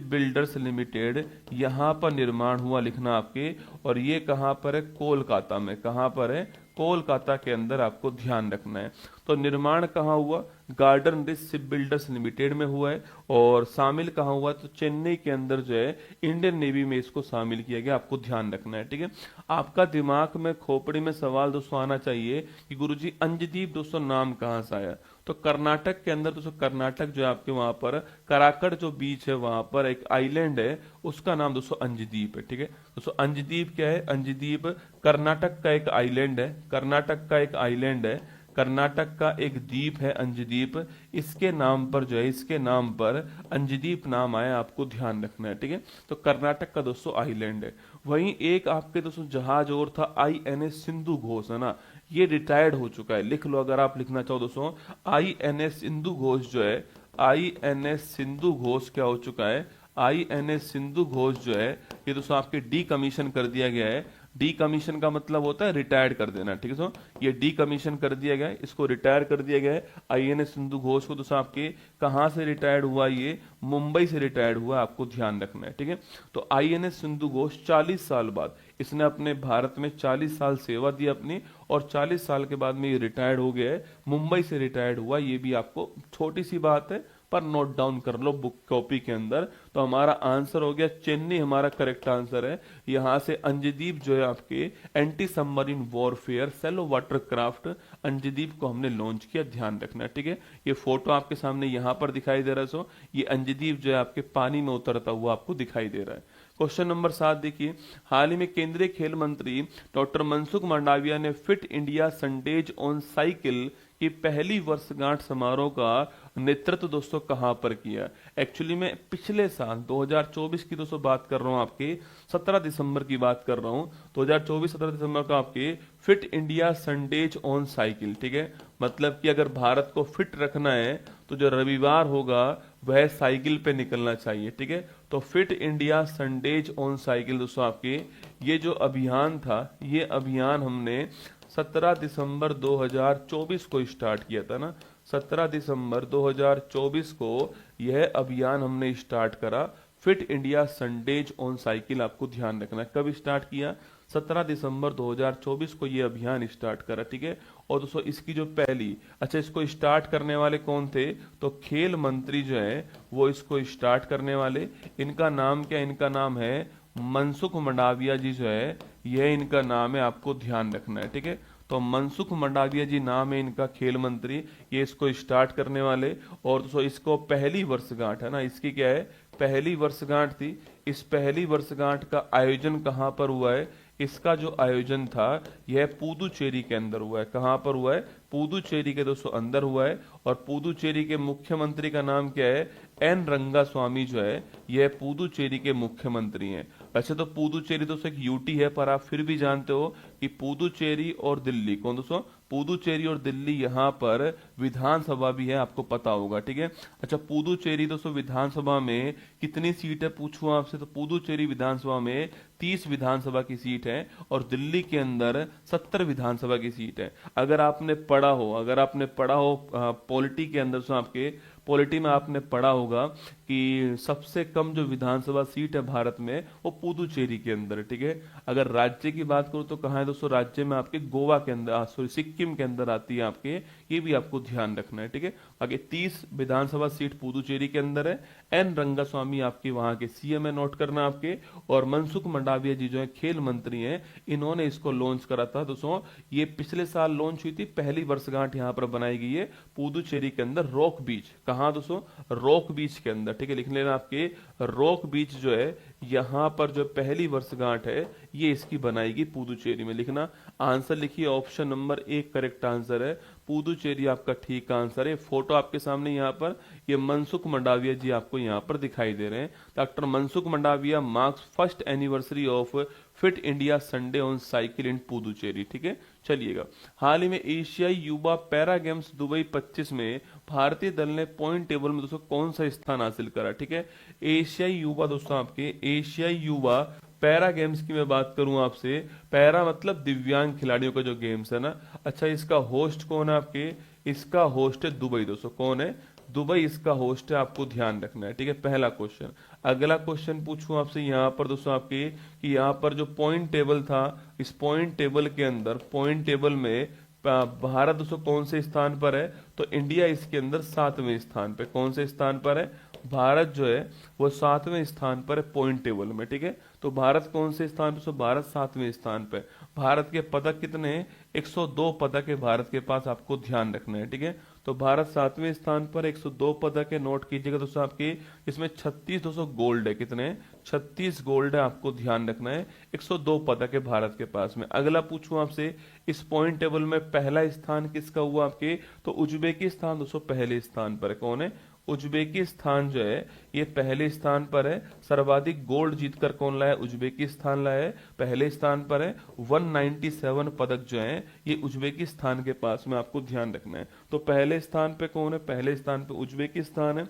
बिल्डर्स लिमिटेड यहां पर निर्माण हुआ, लिखना आपके। और ये कहां पर है, कोलकाता में। कहां पर है, कोलकाता के अंदर, आपको ध्यान रखना है। तो निर्माण कहाँ हुआ, garden rich ship builders limited में हुआ है। और शामिल कहाँ हुआ, तो चेन्नई के अंदर जो है इंडियन नेवी में इसको शामिल किया गया, आपको ध्यान रखना है, ठीक है। आपका दिमाग में, खोपड़ी में सवाल दोस्तों आना चाहिए कि गुरुजी अंजदीप दोस्तों नाम कहाँ से आया। तो कर्नाटक के अंदर दोस्तों, कर्नाटक जो है आपके वहां पर कराकड़ जो बीच है वहां पर एक आइलैंड है, उसका नाम दोस्तों अंजदीप है, ठीक है। दोस्तों अंजदीप क्या है, अंजदीप कर्नाटक का एक आइलैंड है, कर्नाटक का एक आइलैंड है, कर्नाटक का एक द्वीप है अंजदीप। इसके नाम पर जो है, इसके नाम पर अंजदीप नाम आया, आपको ध्यान रखना है, ठीक है। तो कर्नाटक का दोस्तों आइलैंड है। वहीं एक आपके दोस्तों जहाज और था, INS सिंधु घोष, है ना, ये रिटायर्ड हो चुका है। लिख लो अगर आप लिखना चाहो दोस्तों, INS सिंधु घोष जो है, INS सिंधु घोष क्या हो चुका है, INS सिंधु घोष जो है ये दोस्तों आपके डी कमीशन कर दिया गया है। डी कमीशन का मतलब होता है रिटायर्ड कर देना, ठीक है दोस्तों। ये डी कमीशन कर दिया गया है, इसको रिटायर कर दिया गया है। INS सिंधु घोष को दोस्तों आपके कहां से रिटायर्ड हुआ, ये मुंबई से रिटायर्ड हुआ, आपको ध्यान रखना है, ठीक है। तो INS सिंधु घोष 40 साल बाद, इसने अपने भारत में 40 साल सेवा दी अपनी, और 40 साल के बाद में ये रिटायर्ड हो गया है, मुंबई से रिटायर्ड हुआ। ये भी आपको छोटी सी बात है पर नोट डाउन कर लो बुक कॉपी के अंदर। तो हमारा आंसर हो गया चेन्नई, हमारा करेक्ट आंसर है। यहां से अंजदीप जो है आपके anti submarine warfare shallow water craft Anjadip को हमने लॉन्च किया, ध्यान रखना है, ठीक है। ये फोटो आपके सामने यहां पर दिखाई दे रहा है। सो ये अंजदीप जो है आपके पानी में उतरता हुआ आपको दिखाई दे रहा है। क्वेश्चन नंबर 7 देखिए, हाल ही में केंद्रीय खेल मंत्री डॉक्टर मनसुख मंडाविया ने fit India Sundays on cycle की पहली वर्षगांठ समारोह का नेतृत्व दोस्तों कहां पर किया। एक्चुअली मैं पिछले साल 2024 की दोस्तों बात कर रहा हूं, आपके 17 दिसंबर की बात कर रहा हूं। 2024 17 दिसंबर का आपके fit India Sundays on cycle, ठीक है। मतलब कि अगर भारत को फिट रखना है तो जो रविवार होगा वह साइकिल पे निकलना चाहिए, ठीक है। तो fit India Sundays on cycle दोस्तों आपके ये जो अभियान था, ये अभियान हमने 17 दिसंबर 2024 को स्टार्ट किया था ना। 17 दिसंबर 2024 को यह अभियान हमने स्टार्ट करा, fit India Sundays on cycle, आपको ध्यान रखना है। कब स्टार्ट किया, 17 दिसंबर 2024 को ये अभियान स्टार्ट करा, ठीक है। और दोस्तों इसकी जो पहली, अच्छा इसको स्टार्ट करने वाले कौन थे, तो खेल मंत्री जो है वो इसको स्टार्ट करने वाले, इनका नाम क्या, इनका नाम है मनसुख मंडाविया जी जो है, यह इनका नाम है, आपको ध्यान रखना है, ठीक है। तो मनसुख मंडाविया जी नाम है इनका, खेल मंत्री, ये इसको स्टार्ट करने वाले। और दोस्तों इसको पहली वर्षगांठ है ना, इसकी क्या है, पहली वर्षगांठ थी। इस पहली वर्षगांठ का आयोजन कहां पर हुआ है, इसका जो आयोजन था यह पुदुचेरी के अंदर हुआ है। कहां पर हुआ है, पुदुचेरी के दोस्तों अंदर हुआ है। और पुदुचेरी के मुख्यमंत्री का नाम क्या है, एन रंगास्वामी जो है यह पुदुचेरी के मुख्यमंत्री हैं। वैसे तो पुदुचेरी दोस्तों एक यूटी है, पर आप फिर भी जानते हो कि पुदुचेरी और दिल्ली, कौन दोस्तों, पुदुचेरी और दिल्ली यहां पर विधानसभा भी है, आपको पता होगा, ठीक है। अच्छा पुदुचेरी दोस्तों विधानसभा में कितनी सीट है पूछूं आपसे, तो पुदुचेरी विधानसभा में 30 विधानसभा की सीट है, और दिल्ली के अंदर 70 विधानसभा की सीट है। अगर आपने पढ़ा हो पॉलिटी के अंदर, आपके पॉलिटी में आपने पढ़ा होगा कि सबसे कम जो विधानसभा सीट है भारत में वो पुदुचेरी के अंदर, ठीक है। अगर राज्य की बात करूं तो कहां है दोस्तों, राज्य में आपके गोवा के अंदर, सॉरी सिक्किम के अंदर आती है आपके, ये भी आपको ध्यान रखना है, ठीक है। आगे 30 विधानसभा सीट पुदुचेरी के अंदर है। एन रंगास्वामी आपके वहां के सीएम है, नोट करना आपके। और मनसुख मंडाविया जी जो है खेल मंत्री हैं, इन्होंने इसको लॉन्च करा था दोस्तों। ये पिछले साल लॉन्च हुई थी, पहली वर्षगांठ यहाँ पर बनाई गई है पुदुचेरी के अंदर, रॉक बीच। कहाँ दोस्तों? रॉक बीच के अंदर, ठीक है, लिख लेना आपके। रॉक बीच जो है यहाँ पर जो पहली वर्षगांठ है ये इसकी बनाएगी पुदुचेरी में। लिखना, आंसर लिखिए, ऑप्शन नंबर 1 करेक्ट आंसर है, पुदुचेरी आपका ठीक आंसर है। फोटो आपके सामने यहाँ पर ये मनसुख मंडाविया जी आपको यहाँ पर दिखाई दे रहे हैं। Doctor Mansukh Mandaviya marks first anniversary of fit India Sunday on cycle in Puducherry, ठीक है। चलिएगा, हाल ही में एशियाई युवा पैरा गेम्स दुबई 25 में भारतीय दल ने पॉइंट टेबल में दोस्तों कौन सा स्थान हासिल करा, ठीक है। एशियाई युवा दोस्तों आपके एशियाई युवा पैरा गेम्स की मैं बात करूं आपसे, पैरा मतलब दिव्यांग खिलाड़ियों का जो गेम्स है ना। अच्छा, इसका होस्ट कौन है आपके? इसका होस्ट है दुबई दोस्तों। कौन है? दुबई इसका होस्ट है, आपको ध्यान रखना है, ठीक है। पहला क्वेश्चन। अगला क्वेश्चन पूछूं आपसे यहाँ पर दोस्तों आपके कि यहाँ पर जो पॉइंट टेबल था, इस पॉइंट टेबल के अंदर, पॉइंट टेबल में भारत दोस्तों कौन से स्थान पर है? तो इंडिया इसके अंदर 7वें स्थान पे। कौन से स्थान पर है? भारत जो है वो 7वें स्थान पर है पॉइंट टेबल में, ठीक है। तो भारत कौन से स्थान पे? भारत 7वें स्थान पे। भारत के पदक कितने हैं? 102 पदक है भारत के पास, आपको ध्यान रखना है, ठीक है। तो भारत 7वें स्थान पर, 102 पदक है, नोट कीजिएगा दोस्तों आपके। इसमें 36 दोस्तों गोल्ड है। कितने? 36 गोल्ड है, आपको ध्यान रखना है। 102 पदक है भारत के पास में। अगला पूछूं आपसे, इस पॉइंट टेबल में पहला स्थान किसका हुआ आपके? तो उज्बेकिस्तान दोस्तों पहले स्थान पर है। कौन है? उज्बेकिस्तान जो है ये पहले स्थान पर है। सर्वाधिक गोल्ड जीतकर कौन लाया? उज्बेकिस्तान लाया है, पहले स्थान पर है। 197 पदक जो है ये उज्बेकिस्तान के पास में, आपको ध्यान रखना है। तो पहले स्थान पे कौन है? पहले स्थान पे उज्बेकिस्तान है।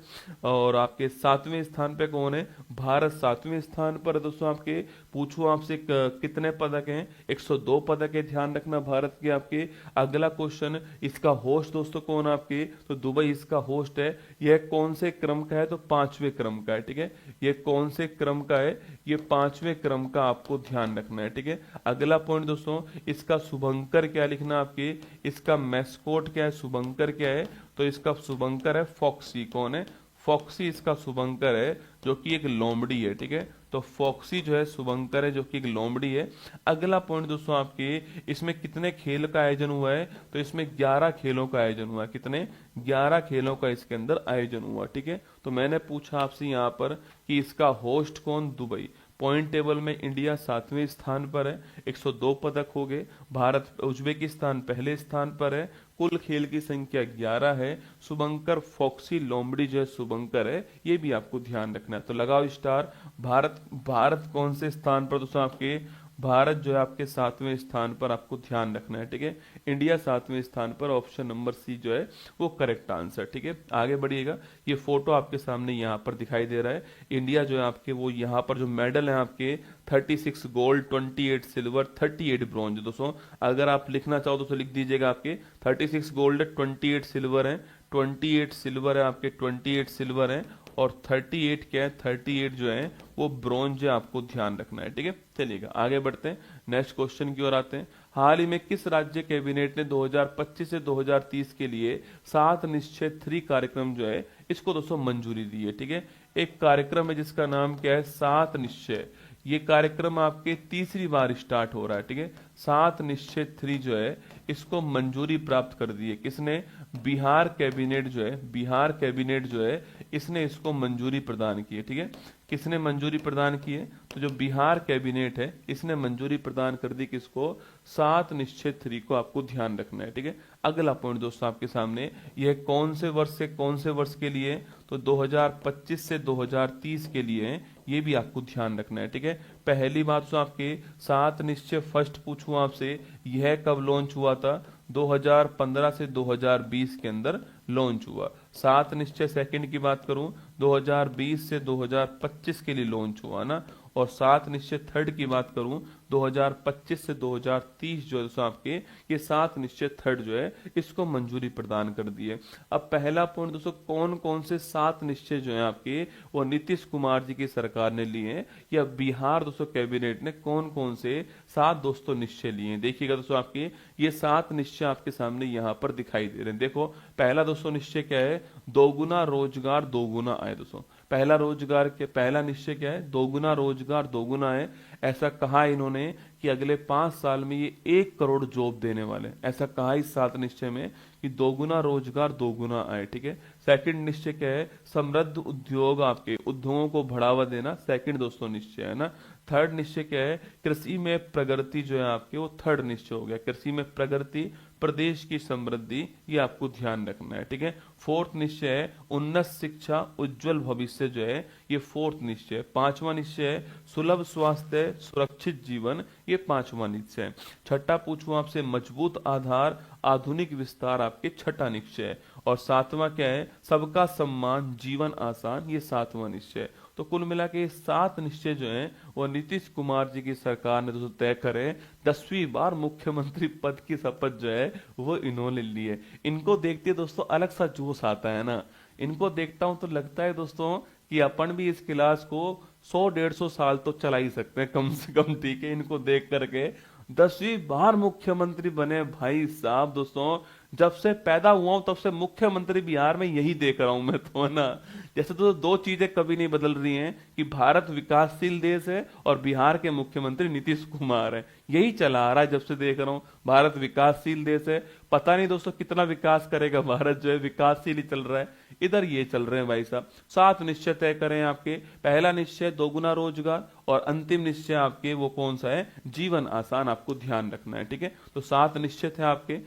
और आपके 7वें स्थान पे कौन है? भारत 7वें स्थान पर है दोस्तों आपके। पूछो आपसे कितने पदक हैं? 102 पदक है, ध्यान रखना भारत के आपके। अगला क्वेश्चन, इसका होस्ट दोस्तों कौन आपके? तो दुबई इसका होस्ट है। यह कौन से क्रम का है? तो 5वें क्रम का है, ठीक है। ये कौन से क्रम का है? ये 5वें क्रम का, आपको ध्यान रखना है, ठीक है। अगला पॉइंट दोस्तों, इसका शुभंकर क्या लिखना आपके? इसका मैस्कोट क्या है? शुभंकर क्या है? तो इसका शुभंकर है फॉक्सी। कौन है? फॉक्सी इसका शुभंकर है, जो कि एक लोमड़ी है, ठीक है। तो फॉक्सी जो है शुभंकर है, जो कि एक लोमड़ी है। अगला पॉइंट दोस्तों आपके, इसमें कितने खेल का आयोजन हुआ है? तो इसमें 11 खेलों का आयोजन हुआ है। कितने? 11 खेलों का इसके अंदर आयोजन हुआ, ठीक है। तो मैंने पूछा आपसे यहाँ पर कि इसका होस्ट कौन? दुबई। पॉइंट टेबल में इंडिया 7वें स्थान पर है, 102 पदक हो गए। भारत, उज्बेकिस्तान पहले स्थान पर है, कुल खेल की संख्या 11 है। शुभंकर फॉक्सी लोमड़ी जो है शुभंकर है, ये भी आपको ध्यान रखना है। तो लगाओ स्टार। भारत कौन से स्थान पर दोस्तों आपके? भारत जो है आपके 7वें स्थान पर, आपको ध्यान रखना है, ठीक है। इंडिया 7वें स्थान पर, ऑप्शन नंबर सी जो है वो करेक्ट आंसर, ठीक है। आगे बढ़िएगा, ये फोटो आपके सामने यहाँ पर दिखाई दे रहा है। इंडिया जो है आपके वो यहाँ पर जो मेडल है आपके 36 गोल्ड, 28 सिल्वर, 38 ब्रॉन्ज दोस्तों। अगर आप लिखना चाहो तो लिख दीजिएगा आपके 36 गोल्ड है, 28 सिल्वर है, 28 सिल्वर है आपके, 28 सिल्वर है। और 38 क्या है? 38 जो है वो ब्रॉन्ज है, आपको ध्यान रखना है, ठीक है। चलिएगा आगे बढ़ते हैं, नेक्स्ट क्वेश्चन की ओर आते हैं। हाल ही में किस राज्य कैबिनेट ने 2025 से 2030 के लिए 7 निश्चय 3 कार्यक्रम जो है इसको दोस्तों मंजूरी दी है, ठीक है। एक कार्यक्रम है जिसका नाम क्या है? 7 निश्चय। ये कार्यक्रम आपके तीसरी बार स्टार्ट हो रहा है, ठीक है। 7 निश्चय 3 जो है इसको मंजूरी प्राप्त कर दी है। किसने? बिहार कैबिनेट जो है, बिहार कैबिनेट जो है इसने इसको मंजूरी प्रदान की है, ठीक है। किसने मंजूरी प्रदान की है? तो जो बिहार कैबिनेट है इसने मंजूरी प्रदान कर दी किसको? 7 निश्चय 3 को, आपको ध्यान रखना है, ठीक है। अगला पॉइंट दोस्तों आपके सामने, यह कौन से वर्ष से कौन से वर्ष के लिए? तो 2025 से 2030 के लिए है, ये भी आपको ध्यान रखना है, ठीक है। पहली बात तो आपके 7 निश्चय फर्स्ट पूछूं आपसे, यह कब लॉन्च हुआ था? 2015 से 2020 के अंदर लॉन्च हुआ। सात निश्चय सेकंड की बात करूं 2020 से 2025 के लिए लॉन्च हुआ ना, और सात निश्चय थर्ड की बात करूं 2025 से 2030 जो है दोस्तों आपके ये सात निश्चय थर्ड जो है इसको मंजूरी प्रदान कर दी है। अब पहला पॉइंट दोस्तों, कौन कौन से सात निश्चय जो है आपके वो नीतीश कुमार जी की सरकार ने लिए हैं, या बिहार दोस्तों कैबिनेट ने कौन कौन से सात दोस्तों निश्चय लिए हैं। देखिएगा दोस्तों आपके ये सात निश्चय आपके सामने यहाँ पर दिखाई दे रहे हैं। देखो पहला दोस्तों निश्चय क्या है, दोगुना रोजगार दोगुना आय। दोस्तों पहला निश्चय क्या है, दोगुना रोजगार दोगुना है। ऐसा कहा इन्होंने कि अगले 5 साल में ये 1 करोड़ जॉब देने वाले हैं। ऐसा कहा इस सात निश्चय में कि दोगुना रोजगार दोगुना आय। ठीक है, सेकंड निश्चय क्या है, समृद्ध उद्योग, आपके उद्योगों को बढ़ावा देना, सेकंड दोस्तों निश्चय है ना। थर्ड निश्चय क्या है, कृषि में प्रगति जो है आपके वो थर्ड निश्चय हो गया, कृषि में प्रगति, प्रदेश की समृद्धि, ये आपको ध्यान रखना है। ठीक है, फोर्थ निश्चय है उन्नत शिक्षा उज्जवल भविष्य जो है ये फोर्थ निश्चय है। पांचवा निश्चय है सुलभ स्वास्थ्य सुरक्षित जीवन, ये पांचवा निश्चय है। छठा पूछूं आपसे, मजबूत आधार आधुनिक विस्तार, आपके छठा निश्चय है। और सातवां क्या है, सबका सम्मान जीवन आसान, ये सातवां निश्चय है। तो कुल मिला के सात निश्चय जो हैं वो नीतीश कुमार जी की सरकार ने दोस्तों तय करे। 10वीं बार मुख्यमंत्री पद की शपथ जो है वो इन्होंने ली है। इनको देखते दोस्तों अलग सा जोश आता है ना, इनको देखता हूं तो लगता है दोस्तों कि अपन भी इस क्लास को 100-150 साल तो चला ही सकते हैं कम से कम। ठीक है, इनको देख करके 10वीं बार मुख्यमंत्री बने भाई साहब। दोस्तों जब से पैदा हुआ हूं तब से मुख्यमंत्री बिहार में यही देख रहा हूं मैं तो, है ना। जैसे तो दो चीजें कभी नहीं बदल रही हैं कि भारत विकासशील देश है और बिहार के मुख्यमंत्री नीतीश कुमार है, यही चला आ रहा है जब से देख रहा हूं। भारत विकासशील देश है, पता नहीं दोस्तों कितना विकास करेगा भारत, जो है विकासशील ही चल रहा है, इधर ये चल रहे हैं भाई साहब। सात निश्चय तय करें आपके, पहला निश्चय दोगुना रोजगार, और अंतिम निश्चय आपके वो कौन सा है, जीवन आसान, आपको ध्यान रखना है। ठीक है, तो सात निश्चय थे आपके।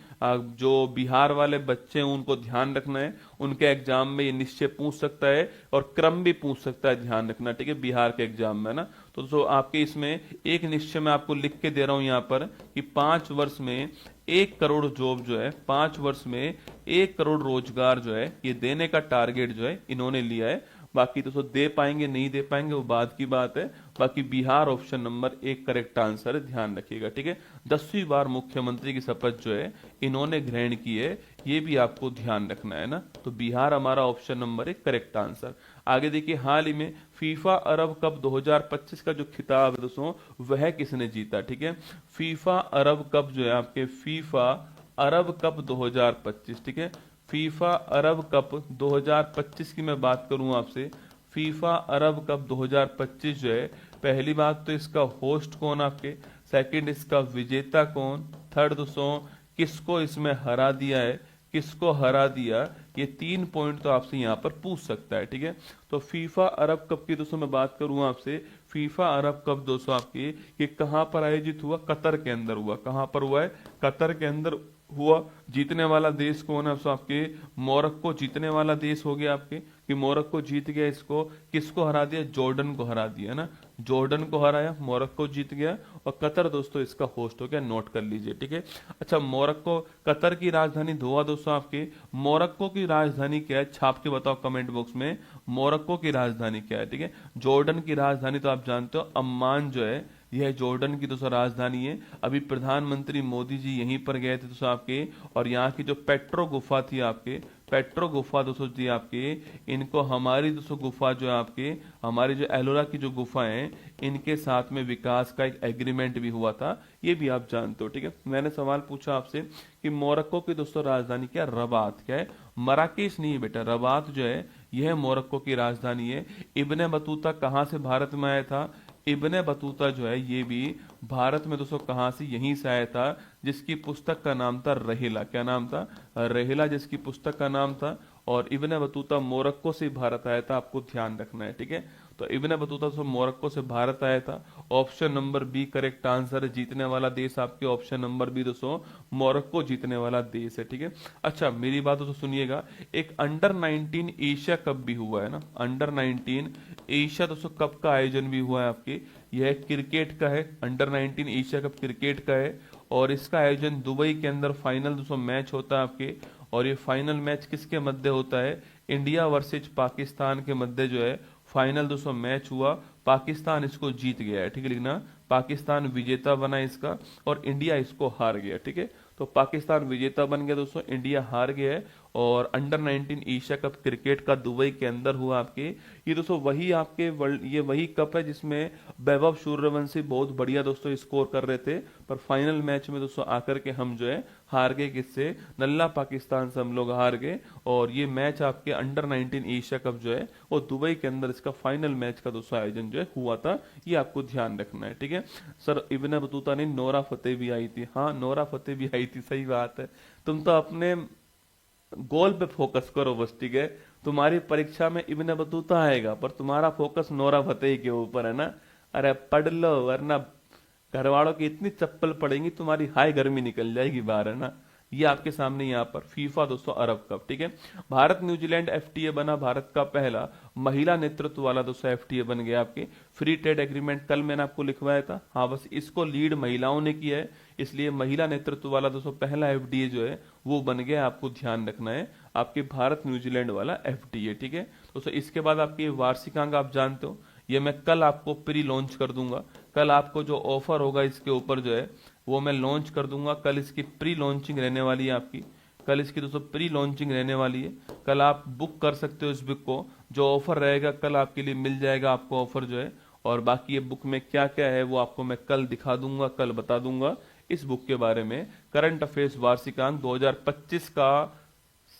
जो बिहार वाले बच्चे हैं उनको ध्यान रखना है, उनके एग्जाम में ये निश्चय पूछ सकता है और क्रम भी पूछ सकता है, ध्यान रखना। ठीक है, बिहार के एग्जाम में ना। तो आपके इसमें एक निश्चय मैं आपको लिख के दे रहा हूं यहां पर कि 5 वर्ष में 1 करोड़ जॉब जो है, 5 वर्ष में 1 करोड़ रोजगार जो है ये देने का टारगेट जो है इन्होंने लिया है। बाकी तो दे पाएंगे नहीं दे पाएंगे वो बाद की बात है। बाकी Bihar option number 1 correct answer है, ध्यान रखिएगा। ठीक है, 10वीं बार मुख्यमंत्री की शपथ जो है इन्होंने ग्रहण की है, ये भी आपको ध्यान रखना है ना। तो बिहार हमारा ऑप्शन नंबर 1 करेक्ट आंसर। आगे देखिए, हाल ही में फीफा अरब कप 2025 का जो खिताब है दोस्तों वह किसने जीता। ठीक है, फीफा अरब कप जो है आपके, फीफा अरब कप 2025। ठीक है, फीफा अरब कप 2025 की मैं बात करूं आपसे, फीफा अरब कप 2025 जो है, पहली बात तो इसका होस्ट कौन आपके, सेकंड इसका विजेता कौन, थर्ड दोस्तों किसको इसमें हरा दिया है, किसको हरा दिया, ये 3 पॉइंट तो आपसे यहाँ पर पूछ सकता है। ठीक है, तो फीफा अरब कप की दोस्तों मैं बात करूं आपसे, फीफा अरब कप दोस्तों आपके ये कहां पर आयोजित हुआ, कतर के अंदर हुआ। कहां पर हुआ है, कतर के अंदर हुआ। जीतने वाला देश कौन है, तो आपके मोरक्को जीतने वाला देश हो गया आपके, कि मोरक्को जीत गया। इसको किसको हरा दिया, जॉर्डन को हरा दिया ना, जॉर्डन को हराया, मोरक्को जीत गया। और कतर दोस्तों इसका होस्ट हो गया, नोट कर लीजिए। ठीक है, अच्छा मोरक्को, कतर की राजधानी दोहा दोस्तों आपके, मोरक्को की राजधानी क्या है, छाप के बताओ कमेंट बॉक्स में, मोरक्को की राजधानी क्या है। ठीक है, जॉर्डन की राजधानी तो आप जानते हो अम्मान जो है, यह जॉर्डन की दोस्तों राजधानी है। अभी प्रधानमंत्री मोदी जी यहीं पर गए थे दोस्तों आपके, और यहाँ की जो पेट्रो गुफा थी आपके, पेट्रो गुफा दोस्तों थी आपके, इनको हमारी दोस्तों गुफा जो है आपके, हमारी जो एलोरा की जो गुफा है, इनके साथ में विकास का एक एग्रीमेंट भी हुआ था, ये भी आप जानते हो। ठीक है, मैंने सवाल पूछा आपसे कि मोरक्को की दोस्तों राजधानी क्या, रबात क्या है, मराकेश नहीं है बेटा, रबात जो है यह मोरक्को की राजधानी है। इब्ने बतूता कहां से भारत में आया था, इब्ने बतूता जो है ये भी भारत में दोस्तों कहां से, यहीं से आया था, जिसकी पुस्तक का नाम था रहेला। क्या नाम था, रहेला जिसकी पुस्तक का नाम था। और इब्ने बतूता मोरक्को से भारत आया था, आपको ध्यान रखना है। ठीक है, तो इब्ने बतूता तो मोरक्को से भारत आया था। Option number B correct answer है, जीतने वाला देश आपके ऑप्शन नंबर बी दोस्तों मोरक्को जीतने वाला देश है। ठीक है, अच्छा मेरी बात दोस्तों सुनिएगा, एक अंडर 19 एशिया कप भी हुआ है ना, अंडर 19 एशिया दोस्तों कप का आयोजन भी हुआ है आपके, यह क्रिकेट का है, अंडर 19 एशिया कप क्रिकेट का है। और इसका आयोजन दुबई के अंदर फाइनल दोस्तों मैच होता है आपके, और ये फाइनल मैच किसके मध्य होता है, इंडिया वर्सेज पाकिस्तान के मध्य जो है फाइनल दोस्तों मैच हुआ, पाकिस्तान इसको जीत गया है, ठीक है, लिखना पाकिस्तान विजेता बना इसका और इंडिया इसको हार गया, ठीक है। तो पाकिस्तान विजेता बन गया दोस्तों, इंडिया हार गया है। और अंडर 19 एशिया कप क्रिकेट का दुबई के अंदर हुआ आपके, ये दोस्तों वही आपके वर्ल्ड, ये वही कप है जिसमें वैभव सूर्यवंशी बहुत बढ़िया दोस्तों स्कोर कर रहे थे, पर फाइनल मैच में दोस्तों आकर के हम जो है हार गए, किससे, नल्ला पाकिस्तान से हम लोग हार गए। और ये मैच आपके अंडर 19 एशिया कप जो है वो दुबई के अंदर इसका फाइनल मैच का दोस्तों आयोजन जो है हुआ था, ये आपको ध्यान रखना है, ठीक है। सर इब्न बतूता नहीं, नोरा फतेह भी आई थी, हाँ नोरा फतेह भी आई थी, सही बात है। तुम तो अपने गोल पे फोकस करो बस, ठीक है। तुम्हारी परीक्षा में इब्न बतूता आएगा पर तुम्हारा फोकस नोरा फतेही के ऊपर है ना। अरे पढ़ लो वरना घर वालों की इतनी चप्पल पड़ेंगी तुम्हारी हाय गर्मी निकल जाएगी बाहर, है ना। ये आपके सामने यहाँ पर फीफा दोस्तों अरब कप, ठीक है। भारत न्यूजीलैंड एफटीए बना भारत का पहला महिला नेतृत्व वाला दोस्तों एफटीए बन गया आपके। फ्री ट्रेड एग्रीमेंट कल मैंने आपको लिखवाया था, हाँ बस इसको लीड महिलाओं ने किया है, इसलिए महिला नेतृत्व वाला दोस्तों पहला एफडीए जो है वो बन गया, आपको ध्यान रखना है आपके भारत न्यूजीलैंड वाला एफडीए, ठीक है। दोस्तों इसके बाद आपके वार्षिकांक आप जानते हो, ये मैं कल आपको प्री लॉन्च कर दूंगा, कल आपको जो ऑफर होगा इसके ऊपर जो है वो मैं लॉन्च कर दूंगा, कल इसकी प्री लॉन्चिंग रहने वाली है आपकी, कल इसकी दोस्तों प्री लॉन्चिंग रहने वाली है, कल आप बुक कर सकते हो इस बुक को, जो ऑफर रहेगा कल आपके लिए मिल जाएगा आपको ऑफर जो है। और बाकी ये बुक में क्या क्या है वो आपको मैं कल दिखा दूंगा, कल बता दूंगा इस बुक के बारे में। करंट अफेयर्स वार्षिकांक 2025 का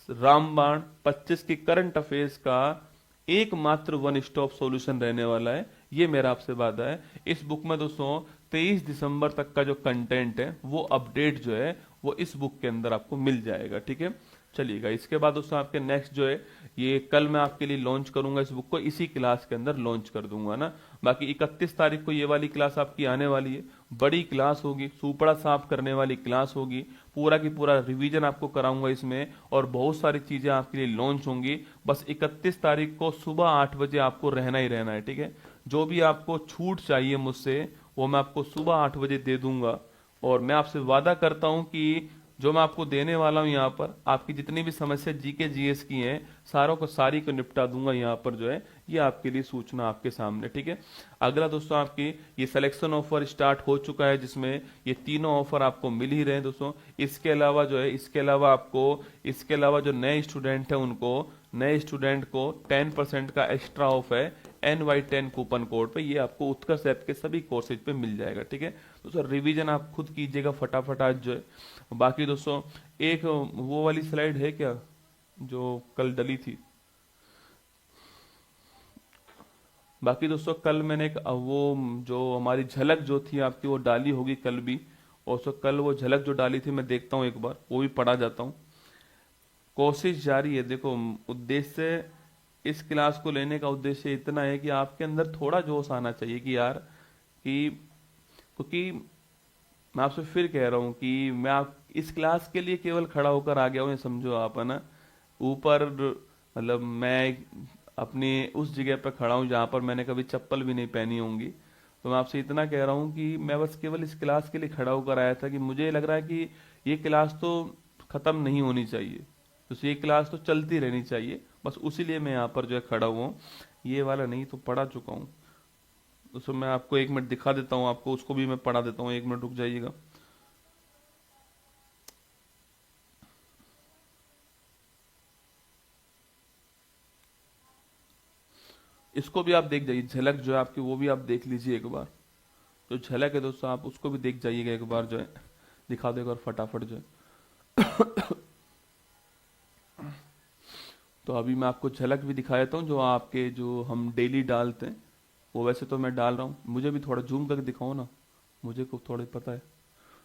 रामबाण 25 की करंट अफेयर्स का एकमात्र वन स्टॉप सॉल्यूशन रहने वाला है, ये मेरा आपसे वादा है। इस बुक में दोस्तों 23 दिसंबर तक का जो कंटेंट है वो अपडेट जो है वो इस बुक के अंदर आपको मिल जाएगा, ठीक है। चलिएगा इसके बाद दोस्तों आपके नेक्स्ट जो है ये कल मैं आपके लिए लॉन्च करूंगा इस बुक को, इसी क्लास के अंदर लॉन्च कर दूंगा ना। बाकी 31 तारीख को ये वाली क्लास आपकी आने वाली है, बड़ी क्लास होगी, सुपड़ा साफ करने वाली क्लास होगी, पूरा की पूरा रिवीजन आपको कराऊंगा इसमें और बहुत सारी चीजें आपके लिए लॉन्च होंगी। बस 31 तारीख को सुबह 8 बजे आपको रहना ही रहना है, ठीक है। जो भी आपको छूट चाहिए मुझसे वो मैं आपको सुबह 8 बजे दे दूंगा। और मैं आपसे वादा करता हूं कि जो मैं आपको देने वाला हूं यहाँ पर, आपकी जितनी भी समस्या जीके जीएस की हैं सारों को सारी को निपटा दूंगा यहाँ पर जो है, ये आपके लिए सूचना आपके सामने, ठीक है। अगला दोस्तों आपकी ये सिलेक्शन ऑफर स्टार्ट हो चुका है जिसमें ये तीनों ऑफर आपको मिल ही रहे हैं दोस्तों। इसके अलावा जो है इसके अलावा जो नए स्टूडेंट है उनको, नए स्टूडेंट को 10% का एक्स्ट्रा ऑफ है NY10 कूपन कोड पे, ये आपको उत्कर्ष ऐप के सभी कोर्सेज पे मिल जाएगा, ठीक है। तो सर रिवीजन आप खुद कीजिएगा फटाफट आज जो है। बाकी दोस्तों एक वो वाली स्लाइड है क्या जो कल डली थी, बाकी दोस्तों कल मैंने एक वो जो हमारी झलक जो थी आपकी वो डाली होगी कल भी, और सो कल वो झलक जो डाली थी मैं देखता हूँ एक बार, वो भी पढ़ा जाता हूँ। कोशिश जारी है, देखो उद्देश्य इस क्लास को लेने का उद्देश्य इतना है कि आपके अंदर थोड़ा जोश आना चाहिए कि यार कि, क्योंकि मैं आपसे फिर कह रहा हूं कि मैं आप इस क्लास के लिए केवल खड़ा होकर आ गया हूं, ये समझो आप, है ना। ऊपर मतलब मैं अपनी उस जगह पर खड़ा हूं जहां पर मैंने कभी चप्पल भी नहीं पहनी होंगी। तो मैं आपसे इतना कह रहा हूं कि मैं बस केवल इस क्लास के लिए खड़ा होकर आया था कि मुझे लग रहा है कि ये क्लास तो खत्म नहीं होनी चाहिए, तो ये क्लास तो चलती रहनी चाहिए, बस उसी लिए मैं यहाँ पर जो है खड़ा हुआ हूँ। ये वाला नहीं तो पढ़ा चुका हूँ, उसमें मैं आपको 1 मिनट दिखा देता हूँ, आपको उसको भी मैं पढ़ा देता हूँ, 1 मिनट रुक जाइएगा। इसको भी आप देख जाइए, झलक जो है आपकी वो भी आप देख लीजिए एक बार, जो झलक है दोस्तों आप उसको भी देख जाइएगा एक बार जो है, दिखा दो एक बार फटाफट जो है। तो अभी मैं आपको झलक भी दिखा देता हूँ, जो आपके जो हम डेली डालते हैं वो वैसे तो मैं डाल रहा हूँ, मुझे भी थोड़ा जूम करके दिखाओ ना, मुझे को थोड़ा पता है।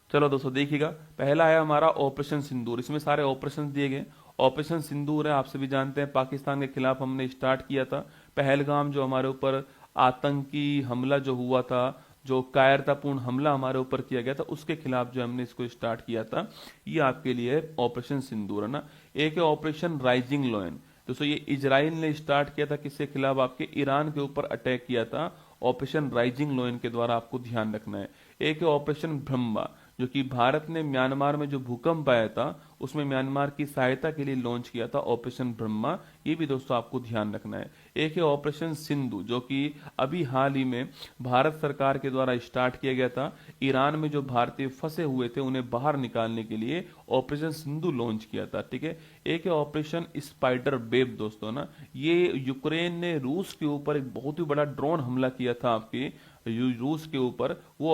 चलो दोस्तों देखिएगा, पहला है हमारा ऑपरेशन सिंदूर, इसमें सारे ऑपरेशन दिए गए। ऑपरेशन सिंदूर है, आपसे भी जानते हैं, पाकिस्तान के खिलाफ हमने स्टार्ट किया था। पहलगाम जो हमारे ऊपर आतंकी हमला जो हुआ था, जो कायरतापूर्ण हमला हमारे ऊपर किया गया था, उसके खिलाफ जो हमने इसको स्टार्ट किया था, ये आपके लिए ऑपरेशन सिंदूर, है ना। एक है ऑपरेशन राइजिंग लॉयन, दोस्तों ये इजराइल ने स्टार्ट किया था, किसके खिलाफ, आपके ईरान के ऊपर अटैक किया था, ऑपरेशन राइजिंग लॉयन के द्वारा, आपको ध्यान रखना है। एक है ऑपरेशन ब्रह्मा, जो कि भारत ने म्यांमार में जो भूकंप आया था उसमें म्यांमार की सहायता के लिए लॉन्च किया था ऑपरेशन ब्रह्मा। ये भी दोस्तों आपको ध्यान रखना है। एक है ऑपरेशन सिंधु, जो कि अभी हाल ही में भारत सरकार के द्वारा स्टार्ट किया गया था। ईरान में जो भारतीय फंसे हुए थे उन्हें बाहर निकालने के लिए ऑपरेशन सिंधु लॉन्च किया था, ठीक है। एक है ऑपरेशन स्पाइडर वेब दोस्तों ना, ये यूक्रेन ने रूस के ऊपर एक बहुत ही बड़ा ड्रोन हमला किया था आपके रूस के ऊपर, वो